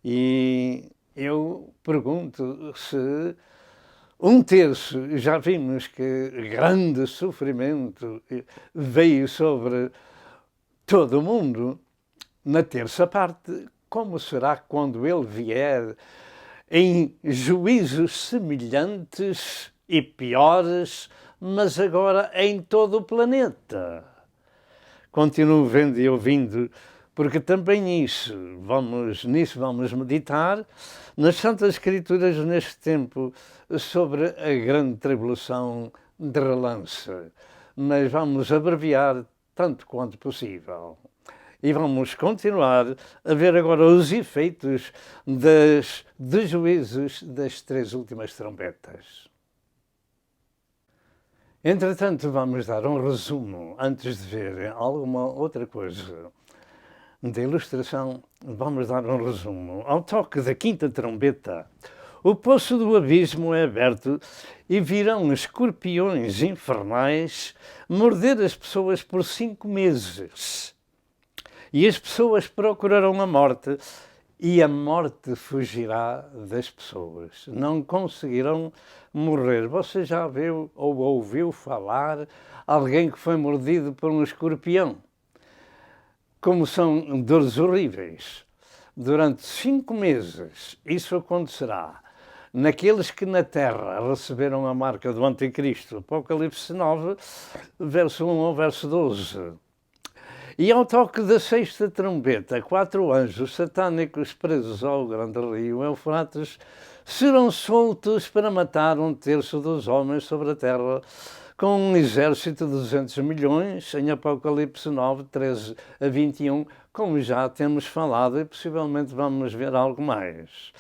E eu pergunto se Um terço, já vimos que grande sofrimento veio sobre todo o mundo. Na terça parte, como será quando ele vier em juízos semelhantes e piores, mas agora em todo o planeta? Continuo vendo e ouvindo, porque também nisso vamos meditar nas Santas Escrituras neste tempo sobre a grande tribulação de relance. Mas vamos abreviar tanto quanto possível. E vamos continuar a ver agora os efeitos dos juízos das 3 últimas trombetas. Entretanto, vamos dar um resumo, antes de ver alguma outra coisa de ilustração, vamos dar um resumo. Ao toque da 5ª trombeta, o poço do abismo é aberto e virão escorpiões infernais morder as pessoas por 5 meses. E as pessoas procurarão a morte, e a morte fugirá das pessoas. Não conseguirão morrer. Você já viu ou ouviu falar alguém que foi mordido por um escorpião? Como são dores horríveis. Durante 5 meses isso acontecerá naqueles que na terra receberam a marca do Anticristo. Apocalipse 9, verso 1 ao verso 12. E ao toque da 6ª trombeta, 4 anjos satânicos presos ao grande rio Eufrates serão soltos para matar 1/3 dos homens sobre a terra, com um exército de 200 milhões, em Apocalipse 9, 13 a 21, como já temos falado e possivelmente vamos ver algo mais.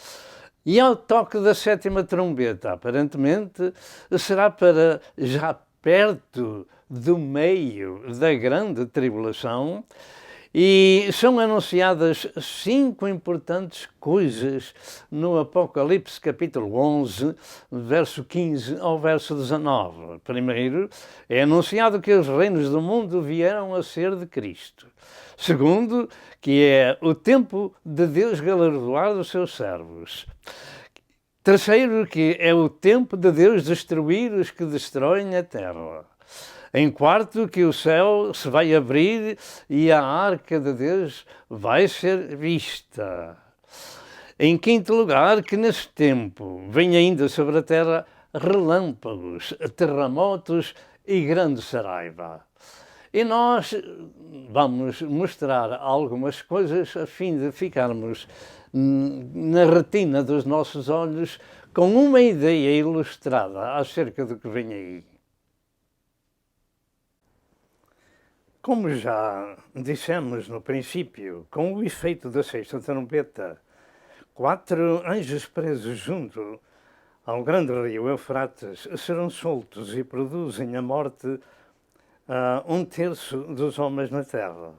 E ao toque da 7ª trombeta, aparentemente, será para já perto do meio da grande tribulação, e são anunciadas 5 importantes coisas no Apocalipse capítulo 11, verso 15 ao verso 19. Primeiro, é anunciado que os reinos do mundo vieram a ser de Cristo. Segundo, que é o tempo de Deus galardoar os seus servos. Terceiro, que é o tempo de Deus destruir os que destroem a terra. Em quarto, que o céu se vai abrir e a arca de Deus vai ser vista. Em quinto lugar, que nesse tempo vem ainda sobre a terra relâmpagos, terremotos e grande saraiva. E nós vamos mostrar algumas coisas a fim de ficarmos na retina dos nossos olhos com uma ideia ilustrada acerca do que vem aí. Como já dissemos no princípio, com o efeito da 6ª trombeta, 4 anjos presos junto ao grande rio Eufrates serão soltos e produzem a morte a 1/3 dos homens na terra.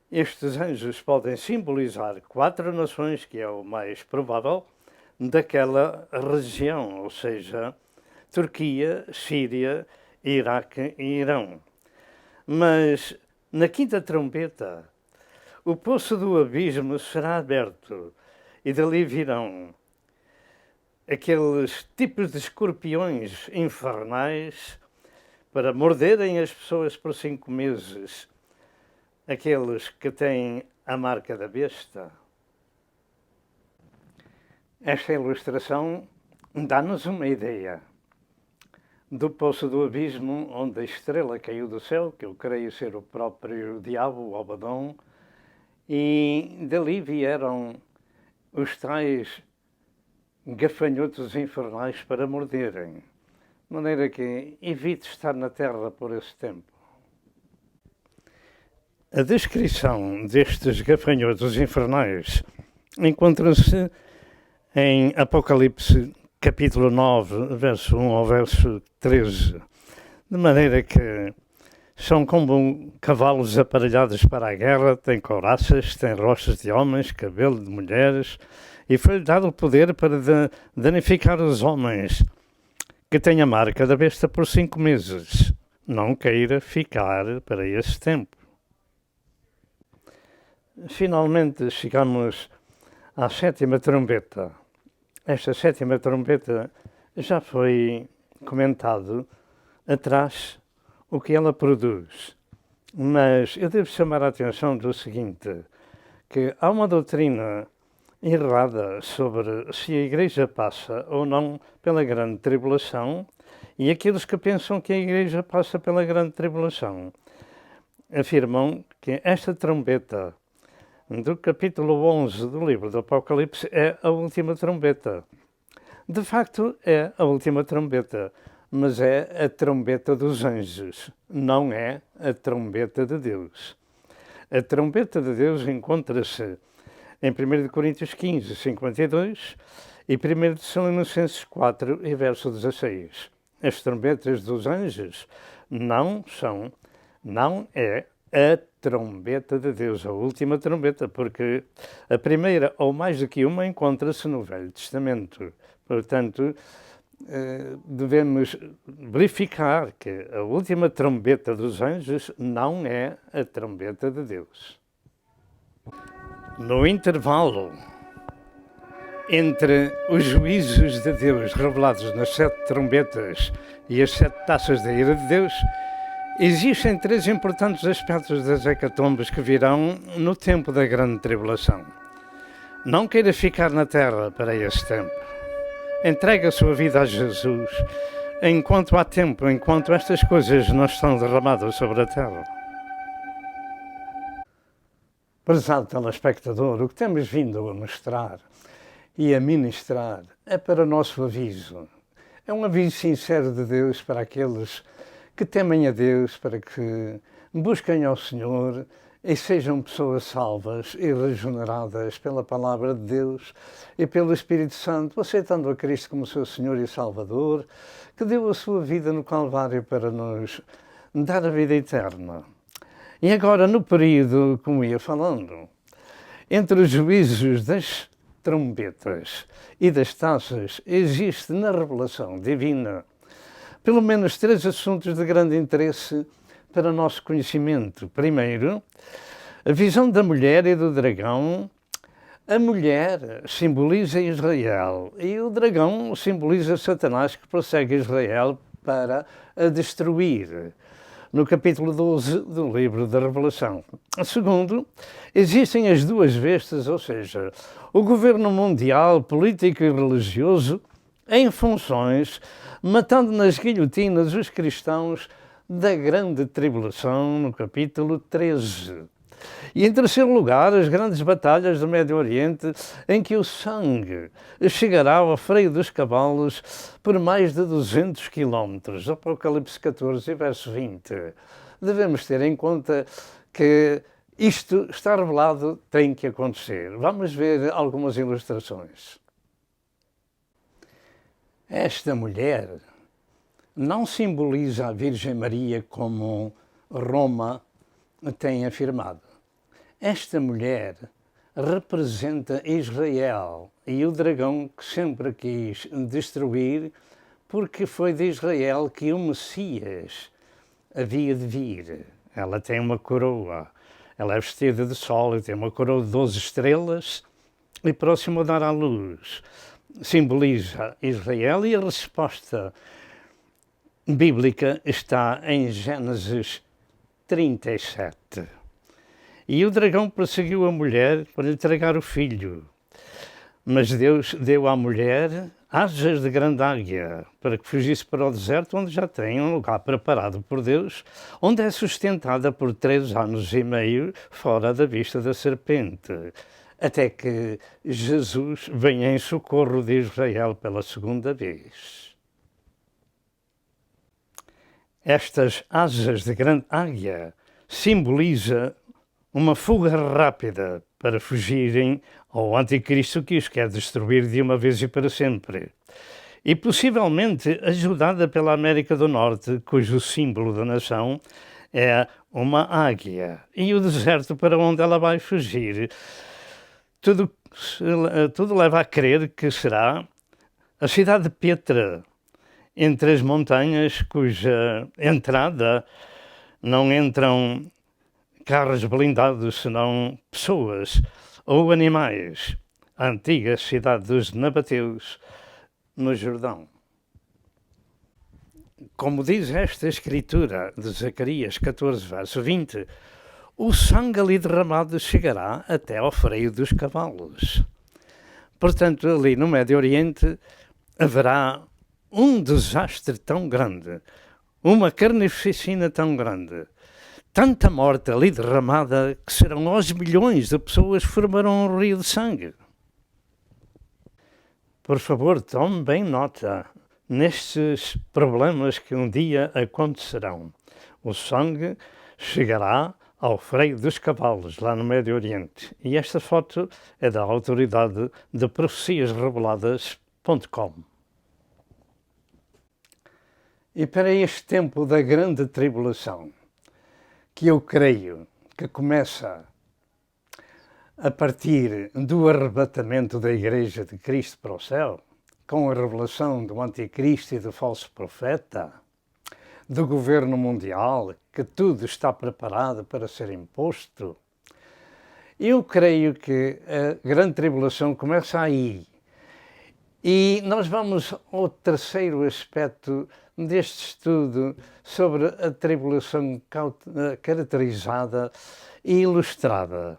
Estes anjos podem simbolizar 4 nações, que é o mais provável, daquela região, ou seja, Turquia, Síria, Iraque e Irão. Mas na 5ª trombeta, o poço do abismo será aberto e dali virão aqueles tipos de escorpiões infernais para morderem as pessoas por 5 meses, aqueles que têm a marca da besta. Esta ilustração dá-nos uma ideia do poço do abismo, onde a estrela caiu do céu, que eu creio ser o próprio diabo, o Abaddon, e dali vieram os tais gafanhotos infernais para morderem, de maneira que evite estar na terra por esse tempo. A descrição destes gafanhotos infernais encontra-se em Apocalipse capítulo 9, verso 1 ao verso 13, de maneira que são como cavalos aparelhados para a guerra, têm couraças, têm rostos de homens, cabelo de mulheres, e foi-lhe dado o poder para danificar os homens que têm a marca da besta por 5 meses. Não queira ficar para esse tempo. Finalmente chegamos à 7ª trombeta. Esta 7ª trombeta já foi comentado atrás o que ela produz. Mas eu devo chamar a atenção do seguinte, que há uma doutrina errada sobre se a Igreja passa ou não pela grande tribulação, e aqueles que pensam que a Igreja passa pela grande tribulação afirmam que esta trombeta do capítulo 11 do livro do Apocalipse é a última trombeta. De facto, é a última trombeta, mas é a trombeta dos anjos, não é a trombeta de Deus. A trombeta de Deus encontra-se em 1 Coríntios 15, 52 e 1 Tessalonicenses 4, e verso 16. As trombetas dos anjos não é a trombeta de Deus, a última trombeta, porque a primeira, ou mais do que uma, encontra-se no Velho Testamento. Portanto, devemos verificar que a última trombeta dos anjos não é a trombeta de Deus. No intervalo entre os juízos de Deus revelados nas 7 trombetas e as 7 taças da ira de Deus, existem 3 importantes aspectos das hecatombes que virão no tempo da grande tribulação. Não queira ficar na terra para esse tempo. Entregue a sua vida a Jesus enquanto há tempo, enquanto estas coisas não estão derramadas sobre a terra. Prezado telespectador, o que temos vindo a mostrar e a ministrar é para o nosso aviso. É um aviso sincero de Deus para aqueles que temem a Deus, para que busquem ao Senhor e sejam pessoas salvas e regeneradas pela palavra de Deus e pelo Espírito Santo, aceitando a Cristo como seu Senhor e Salvador, que deu a sua vida no Calvário para nos dar a vida eterna. E agora, no período, como ia falando, entre os juízos das trombetas e das taças, existe na revelação divina pelo menos 3 assuntos de grande interesse para o nosso conhecimento. Primeiro, a visão da mulher e do dragão. A mulher simboliza Israel e o dragão simboliza Satanás, que persegue Israel para a destruir, no capítulo 12 do livro da Revelação. Segundo, existem as 2 bestas, ou seja, o governo mundial, político e religioso, em funções, matando nas guilhotinas os cristãos da grande tribulação, no capítulo 13. E em terceiro lugar, as grandes batalhas do Médio Oriente, em que o sangue chegará ao freio dos cavalos por mais de 200 quilómetros. Apocalipse 14, verso 20. Devemos ter em conta que isto está revelado, tem que acontecer. Vamos ver algumas ilustrações. Esta mulher não simboliza a Virgem Maria como Roma tem afirmado. Esta mulher representa Israel e o dragão que sempre quis destruir, porque foi de Israel que o Messias havia de vir. Ela tem uma coroa, ela é vestida de sol e tem uma coroa de 12 estrelas e próximo a dar à luz. Simboliza Israel e a resposta bíblica está em Gênesis 37. E o dragão perseguiu a mulher para lhe tragar o filho. Mas Deus deu à mulher asas de grande águia para que fugisse para o deserto, onde já tem um lugar preparado por Deus, onde é sustentada por 3 anos e meio fora da vista da serpente, até que Jesus venha em socorro de Israel pela segunda vez. Estas asas de grande águia simbolizam uma fuga rápida para fugirem ao anticristo que os quer destruir de uma vez e para sempre. E possivelmente ajudada pela América do Norte, cujo símbolo da nação é uma águia, e o deserto para onde ela vai fugir. Tudo leva a crer que será a cidade de Petra, entre as montanhas, cuja entrada não entram carros blindados, senão pessoas ou animais. A antiga cidade dos Nabateus, no Jordão. como diz esta escritura de Zacarias 14, verso 20, o sangue ali derramado chegará até ao freio dos cavalos. Portanto, ali no Médio Oriente haverá um desastre tão grande, uma carnificina tão grande, tanta morte ali derramada que serão aos milhões de pessoas que formarão um rio de sangue. Por favor, tome bem nota nestes problemas que um dia acontecerão. O sangue chegará ao freio dos cavalos, lá no Médio Oriente. E esta foto é da autoridade de profeciasreveladas.com. E para este tempo da grande tribulação, que eu creio que começa a partir do arrebatamento da Igreja de Cristo para o céu, com a revelação do anticristo e do falso profeta, do governo mundial, que tudo está preparado para ser imposto, eu creio que a grande tribulação começa aí. E nós vamos ao terceiro aspecto deste estudo sobre a tribulação caracterizada e ilustrada.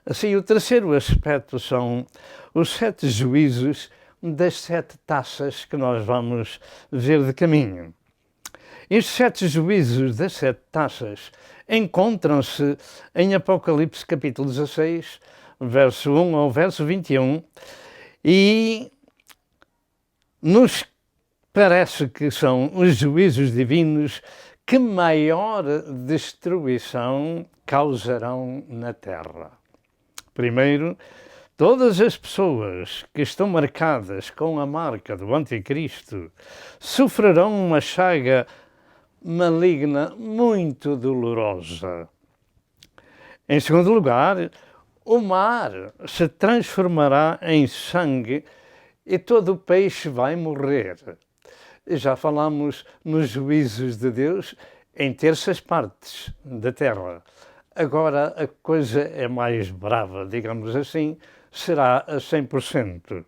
Assim, o terceiro aspecto são os 7 juízos das 7 taças que nós vamos ver de caminho. Estes 7 juízos das 7 taças encontram-se em Apocalipse capítulo 16, verso 1 ao verso 21, e nos parece que são os juízos divinos que maior destruição causarão na terra. Primeiro, todas as pessoas que estão marcadas com a marca do anticristo sofrerão uma chaga maligna muito dolorosa. Em segundo lugar, o mar se transformará em sangue e todo o peixe vai morrer. Já falamos nos juízos de Deus em terças partes da terra. Agora a coisa é mais brava, digamos assim, será a 100%.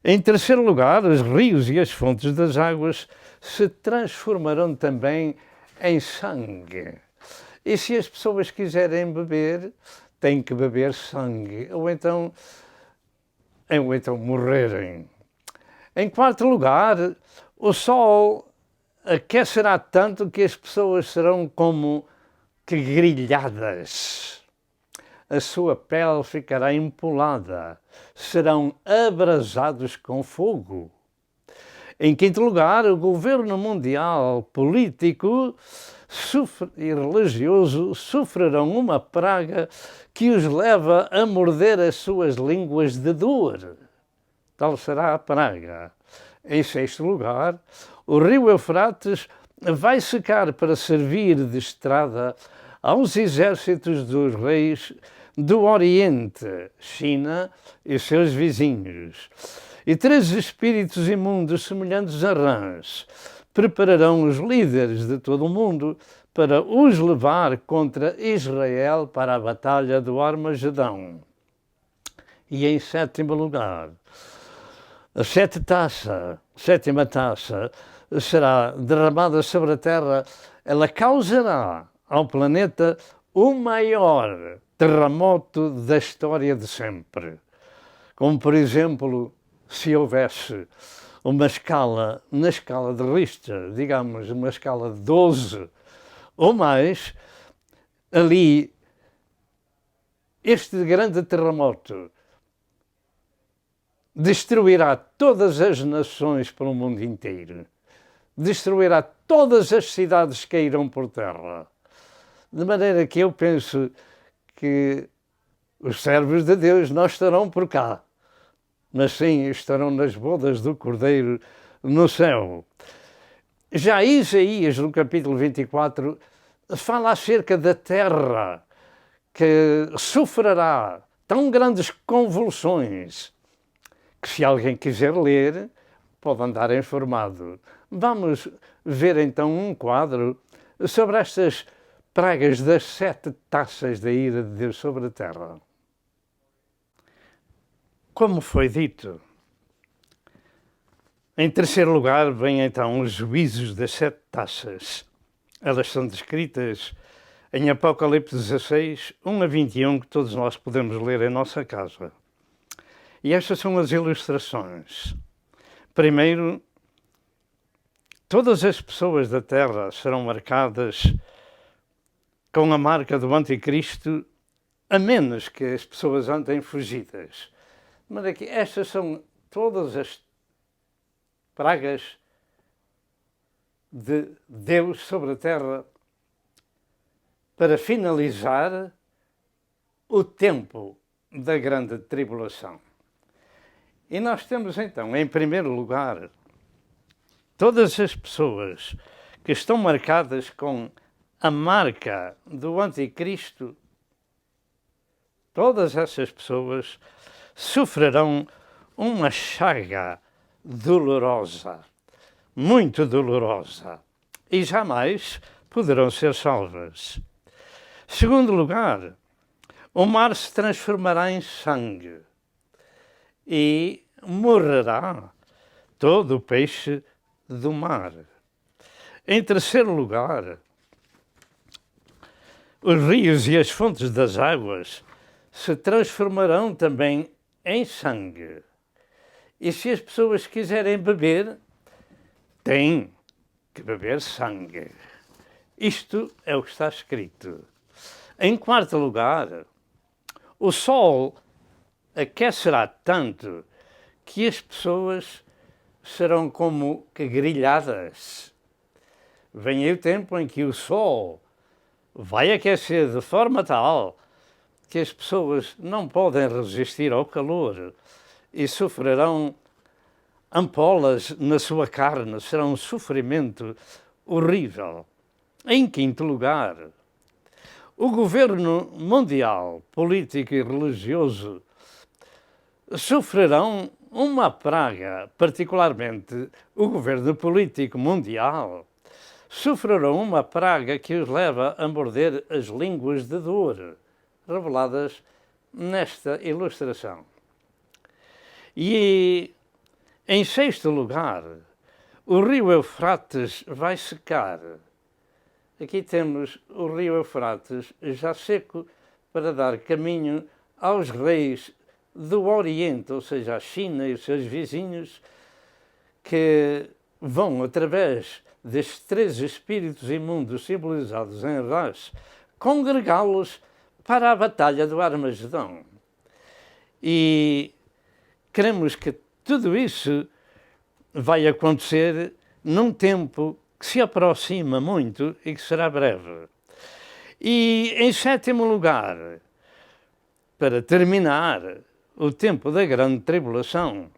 Em terceiro lugar, os rios e as fontes das águas se transformarão também em sangue. E se as pessoas quiserem beber, têm que beber sangue, ou então morrerem. Em quarto lugar, o sol aquecerá tanto que as pessoas serão como que grelhadas. A sua pele ficará empolada, serão abrasados com fogo. Em quinto lugar, o governo mundial, político e religioso sofrerão uma praga que os leva a morder as suas línguas de dor. Tal será a praga. Em sexto lugar, o rio Eufrates vai secar para servir de estrada aos exércitos dos reis do Oriente, China e seus vizinhos. E 3 espíritos imundos semelhantes a rãs prepararão os líderes de todo o mundo para os levar contra Israel para a batalha do Armagedão. E em sétimo lugar, a sétima taça será derramada sobre a terra. Ela causará ao planeta o maior terremoto da história de sempre. Como, por exemplo, se houvesse uma escala, na escala de Richter, digamos, uma escala de 12 ou mais, ali, este grande terremoto destruirá todas as nações pelo mundo inteiro. Destruirá todas as cidades que cairão por terra. De maneira que eu penso que os servos de Deus não estarão por cá, mas sim estarão nas bodas do Cordeiro no céu. Já Isaías, no capítulo 24, fala acerca da terra que sofrerá tão grandes convulsões que, se alguém quiser ler, pode andar informado. Vamos ver então um quadro sobre estas pragas das 7 taças da ira de Deus sobre a terra. Como foi dito, Em terceiro lugar, vêm então os juízos das 7 taças. Elas são descritas em Apocalipse 16, 1 a 21, que todos nós podemos ler em nossa casa. E estas são as ilustrações. Primeiro, todas as pessoas da terra serão marcadas com a marca do anticristo, a menos que as pessoas andem fugidas. Mas aqui, estas são todas as pragas de Deus sobre a terra para finalizar o tempo da grande tribulação. E nós temos então, em primeiro lugar, todas as pessoas que estão marcadas com a marca do anticristo. Todas essas pessoas sofrerão uma chaga dolorosa, muito dolorosa, e jamais poderão ser salvas. Segundo lugar, o mar se transformará em sangue e morrerá todo o peixe do mar. Em terceiro lugar, os rios e as fontes das águas se transformarão também em sangue. E se as pessoas quiserem beber, têm que beber sangue. Isto é o que está escrito. Em quarto lugar, o sol aquecerá tanto que as pessoas serão como que grelhadas. Vem aí o tempo em que o sol vai aquecer de forma tal que as pessoas não podem resistir ao calor e sofrerão ampolas na sua carne, será um sofrimento horrível. Em quinto lugar, o governo mundial, político e religioso, sofrerão uma praga, particularmente o governo político mundial, sofrerão uma praga que os leva a morder as línguas de dor, reveladas nesta ilustração. E, em sexto lugar, o rio Eufrates vai secar. Aqui temos o rio Eufrates já seco para dar caminho aos reis do Oriente, ou seja, a China e os seus vizinhos, que vão, através destes 3 espíritos imundos simbolizados em Rás, congregá-los para a batalha do Armagedão. E queremos que tudo isso vai acontecer num tempo que se aproxima muito e que será breve. E, em sétimo lugar, para terminar o tempo da grande tribulação,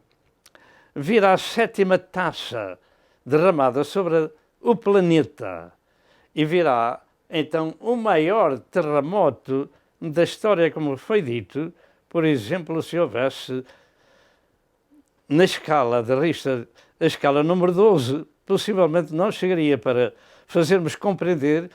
virá a 7ª taça derramada sobre o planeta e virá, então, o maior terremoto da história, como foi dito. Por exemplo, se houvesse na escala de Richter, a escala número 12, possivelmente não chegaria para fazermos compreender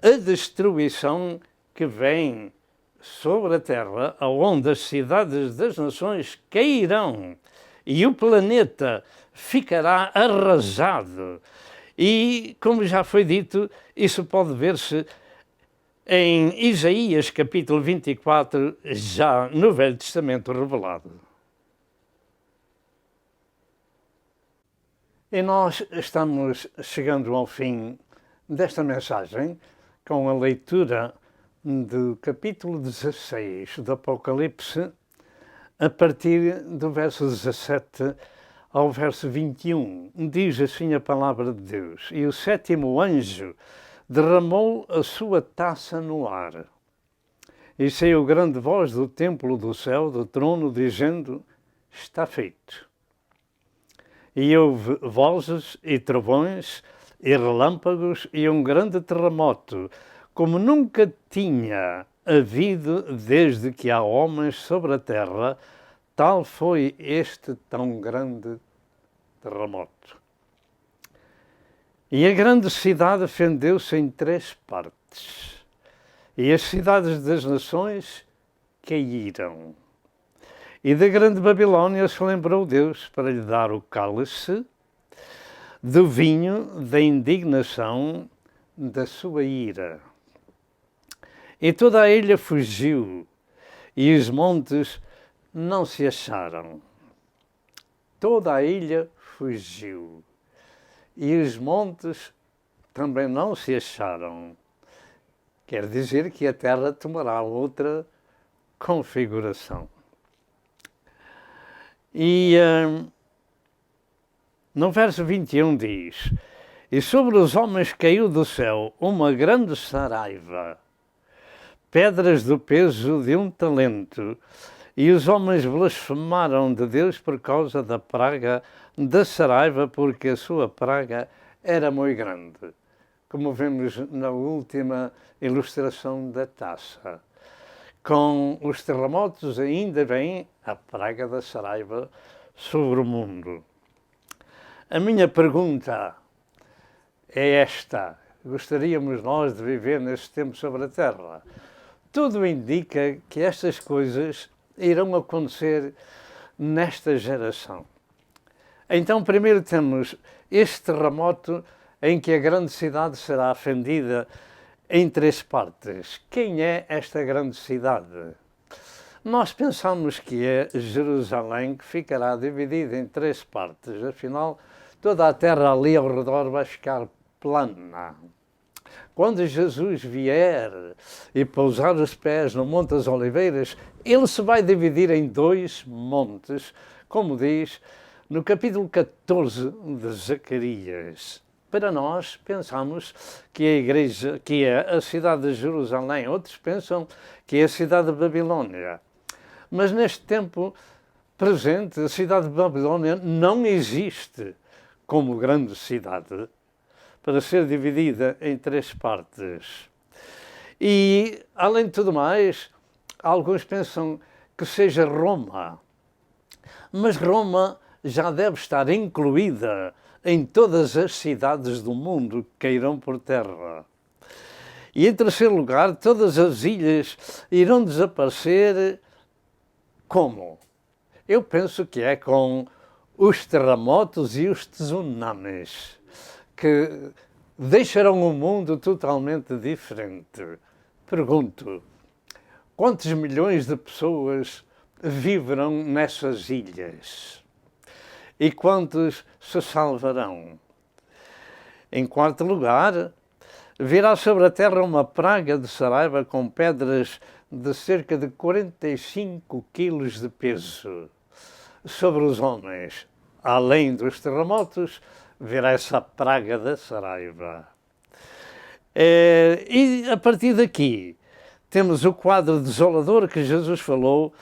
a destruição que vem sobre a Terra, aonde as cidades das nações cairão e o planeta ficará arrasado. E, como já foi dito, isso pode ver-se em Isaías capítulo 24, já no Velho Testamento revelado. E nós estamos chegando ao fim desta mensagem com a leitura do capítulo 16 do Apocalipse, a partir do verso 17 ao verso 21. Diz assim a palavra de Deus: E o 7º anjo derramou a sua taça no ar. E saiu grande voz do templo do céu, do trono, dizendo: Está feito. E houve vozes e trovões e relâmpagos e um grande terremoto, como nunca tinha havido desde que há homens sobre a terra, tal foi este tão grande terremoto. E a grande cidade fendeu-se em 3 partes, e as cidades das nações caíram. E da grande Babilônia se lembrou Deus para lhe dar o cálice do vinho da indignação da sua ira. E toda a ilha fugiu, e os montes não se acharam. Toda a ilha fugiu, e os montes também não se acharam. Quer dizer que a terra tomará outra configuração. E no verso 21 diz: E sobre os homens caiu do céu uma grande saraiva, pedras do peso de um talento, e os homens blasfemaram de Deus por causa da praga da saraiva, porque a sua praga era muito grande, como vemos na última ilustração da taça. Com os terremotos ainda vem a praga da saraiva sobre o mundo. A minha pergunta é esta: gostaríamos nós de viver neste tempo sobre a Terra? Tudo indica que estas coisas irão acontecer nesta geração. Então, primeiro temos este terremoto em que a grande cidade será fendida em 3 partes. Quem é esta grande cidade? Nós pensamos que é Jerusalém, que ficará dividida em 3 partes. Afinal, toda a terra ali ao redor vai ficar plana. Quando Jesus vier e pousar os pés no Monte das Oliveiras, ele se vai dividir em 2 montes, como diz no capítulo 14 de Zacarias. Para nós, pensamos que a igreja, que é a cidade de Jerusalém, outros pensam que é a cidade de Babilônia. Mas neste tempo presente, a cidade de Babilônia não existe como grande cidade, para ser dividida em 3 partes. E, além de tudo mais, alguns pensam que seja Roma. Mas Roma já deve estar incluída em todas as cidades do mundo que cairão por terra. E, em terceiro lugar, todas as ilhas irão desaparecer como? Eu penso que é com os terremotos e os tsunamis, que deixarão um mundo totalmente diferente. Pergunto, quantos milhões de pessoas viverão nessas ilhas? E quantos se salvarão? Em quarto lugar, virá sobre a terra uma praga de saraiva com pedras de cerca de 45 quilos de peso sobre os homens. Além dos terremotos, virá essa praga da saraiva. E a partir daqui, temos o quadro desolador que Jesus falou,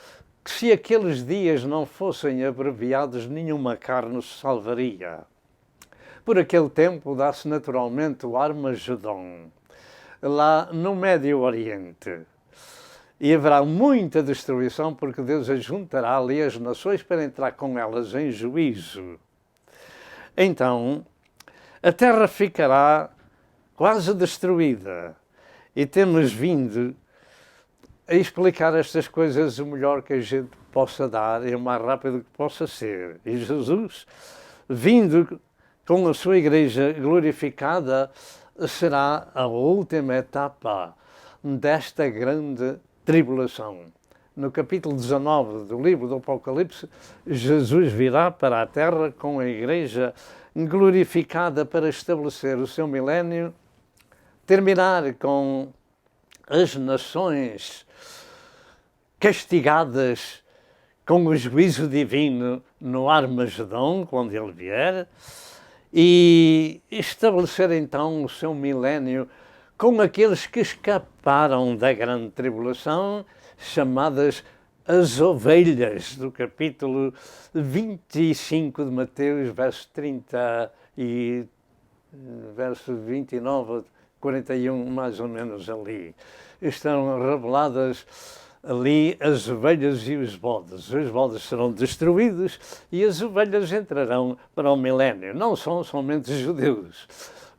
que se aqueles dias não fossem abreviados, nenhuma carne se salvaria. Por aquele tempo dá-se naturalmente o Armagedon, lá no Médio Oriente. E haverá muita destruição, porque Deus ajuntará ali as nações para entrar com elas em juízo. Então, a terra ficará quase destruída. E temos vindo a explicar estas coisas o melhor que a gente possa dar e o mais rápido que possa ser. E Jesus, vindo com a sua igreja glorificada, será a última etapa desta grande tribulação. No capítulo 19 do livro do Apocalipse, Jesus virá para a terra com a igreja glorificada para estabelecer o seu milénio, terminar com as nações castigadas com o juízo divino no Armagedon, quando ele vier, e estabelecer então o seu milénio com aqueles que escaparam da grande tribulação, chamadas as ovelhas, do capítulo 25 de Mateus, verso 30 e verso 29, 41, mais ou menos ali. Estão reveladas ali as ovelhas e os bodes. Os bodes serão destruídos e as ovelhas entrarão para o milénio. Não são somente judeus.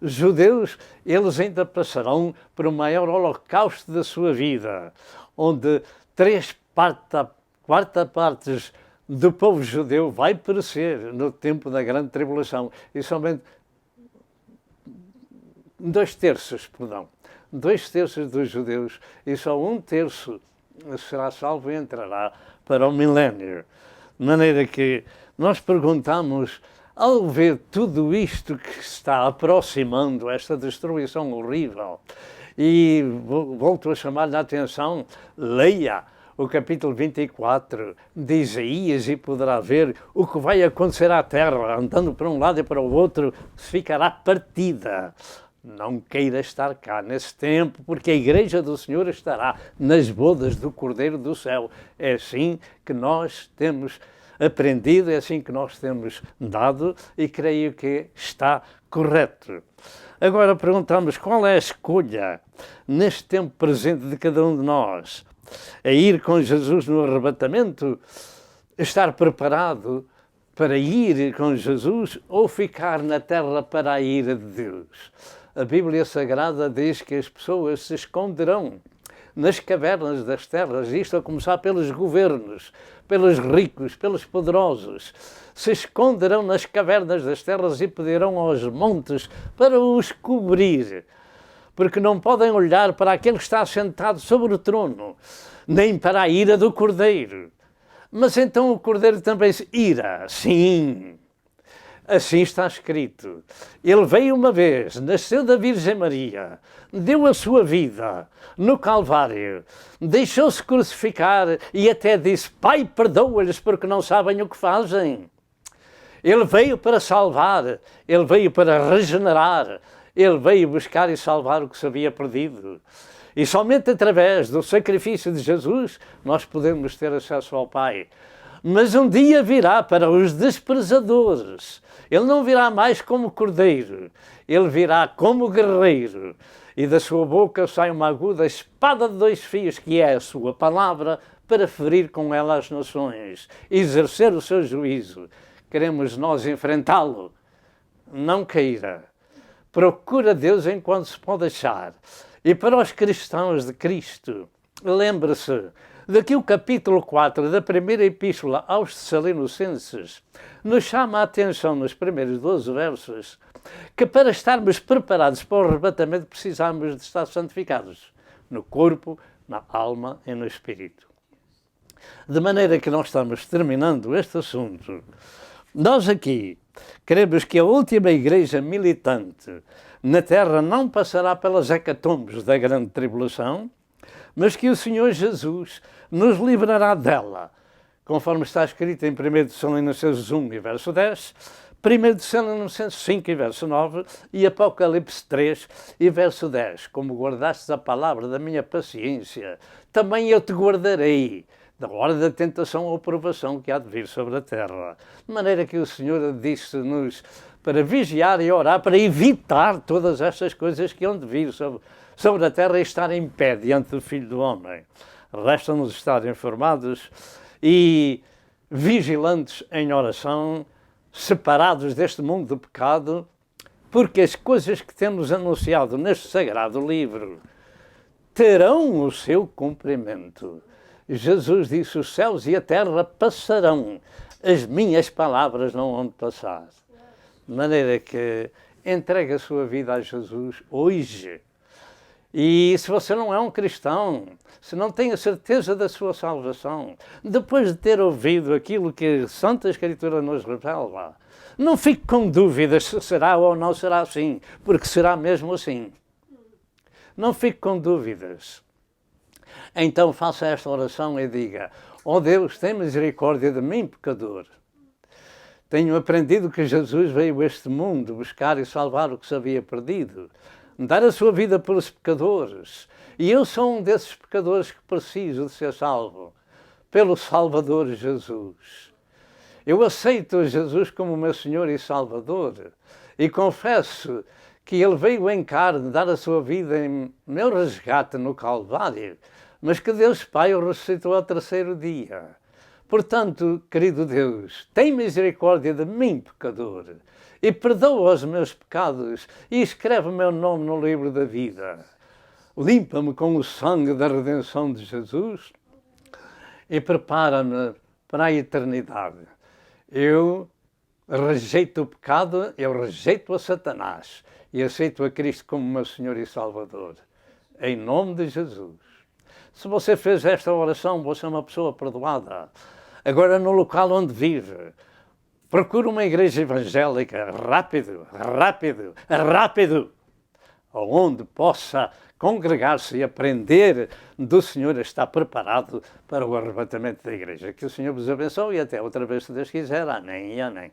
Os judeus, eles ainda passarão por o maior holocausto da sua vida, onde quarta parte do povo judeu vai perecer no tempo da grande tribulação. E somente 2/3 dos judeus, e só 1/3 será salvo e entrará para o milénio. De maneira que nós perguntamos, ao ver tudo isto que está aproximando, esta destruição horrível, e volto a chamar-lhe a atenção, leia o capítulo 24 de Isaías e poderá ver o que vai acontecer à terra, andando para um lado e para o outro, se ficará partida. Não queira estar cá nesse tempo, porque a Igreja do Senhor estará nas bodas do Cordeiro do Céu. É assim que nós temos aprendido, é assim que nós temos dado e creio que está correto. Agora perguntamos qual é a escolha neste tempo presente de cada um de nós. É ir com Jesus no arrebatamento, estar preparado para ir com Jesus ou ficar na terra para a ira de Deus? A Bíblia Sagrada diz que as pessoas se esconderão nas cavernas das terras, isto a começar pelos governos, pelos ricos, pelos poderosos. Se esconderão nas cavernas das terras e pedirão aos montes para os cobrir, porque não podem olhar para aquele que está sentado sobre o trono, nem para a ira do Cordeiro. Mas então o Cordeiro também se ira, sim. Assim está escrito. Ele veio uma vez, nasceu da Virgem Maria, deu a sua vida no Calvário, deixou-se crucificar e até disse: Pai, perdoa-lhes porque não sabem o que fazem. Ele veio para salvar, ele veio para regenerar, ele veio buscar e salvar o que se havia perdido. E somente através do sacrifício de Jesus nós podemos ter acesso ao Pai. Mas um dia virá para os desprezadores. Ele não virá mais como cordeiro, ele virá como guerreiro. E da sua boca sai uma aguda espada de 2 fios, que é a sua palavra, para ferir com ela as nações, exercer o seu juízo. Queremos nós enfrentá-lo? Não queira. Procura Deus enquanto se pode achar. E para os cristãos de Cristo, lembre-se de que o capítulo 4 da primeira epístola aos Tessalonicenses nos chama a atenção nos primeiros 12 versos que para estarmos preparados para o arrebatamento precisamos de estar santificados no corpo, na alma e no espírito. De maneira que nós estamos terminando este assunto. Nós aqui queremos que a última igreja militante na terra não passará pelas hecatombes da grande tribulação, mas que o Senhor Jesus nos livrará dela, conforme está escrito em 1 Tessalonicenses 1 e verso 10, 1 Tessalonicenses 5 e verso 9 e Apocalipse 3 e verso 10. Como guardastes a palavra da minha paciência, também eu te guardarei da hora da tentação ou provação que há de vir sobre a terra. De maneira que o Senhor disse-nos para vigiar e orar, para evitar todas estas coisas que hão de vir sobre a terra e estar em pé diante do Filho do Homem. Resta-nos estar informados e vigilantes em oração, separados deste mundo do pecado, porque as coisas que temos anunciado neste sagrado livro terão o seu cumprimento. Jesus disse: os céus e a terra passarão, as minhas palavras não hão de passar. De maneira que entregue a sua vida a Jesus hoje. E se você não é um cristão, se não tem a certeza da sua salvação, depois de ter ouvido aquilo que a Santa Escritura nos revela, não fique com dúvidas se será ou não será assim, porque será mesmo assim. Não fique com dúvidas. Então faça esta oração e diga: ó Deus, tem misericórdia de mim, pecador. Tenho aprendido que Jesus veio a este mundo buscar e salvar o que se havia perdido, dar a sua vida pelos pecadores. E eu sou um desses pecadores que preciso de ser salvo pelo Salvador Jesus. Eu aceito Jesus como meu Senhor e Salvador e confesso que Ele veio em carne dar a sua vida em meu resgate no Calvário, mas que Deus Pai o ressuscitou ao 3º dia. Portanto, querido Deus, tem misericórdia de mim, pecador, e perdoa os meus pecados e escreve o meu nome no livro da vida. Limpa-me com o sangue da redenção de Jesus e prepara-me para a eternidade. Eu rejeito o pecado, eu rejeito a Satanás e aceito a Cristo como meu Senhor e Salvador. Em nome de Jesus. Se você fez esta oração, você é uma pessoa perdoada. Agora, no local onde vive, procure uma igreja evangélica, rápido, rápido, rápido, onde possa congregar-se e aprender do Senhor, está preparado para o arrebatamento da igreja. Que o Senhor vos abençoe e até outra vez, se Deus quiser. Amém e amém.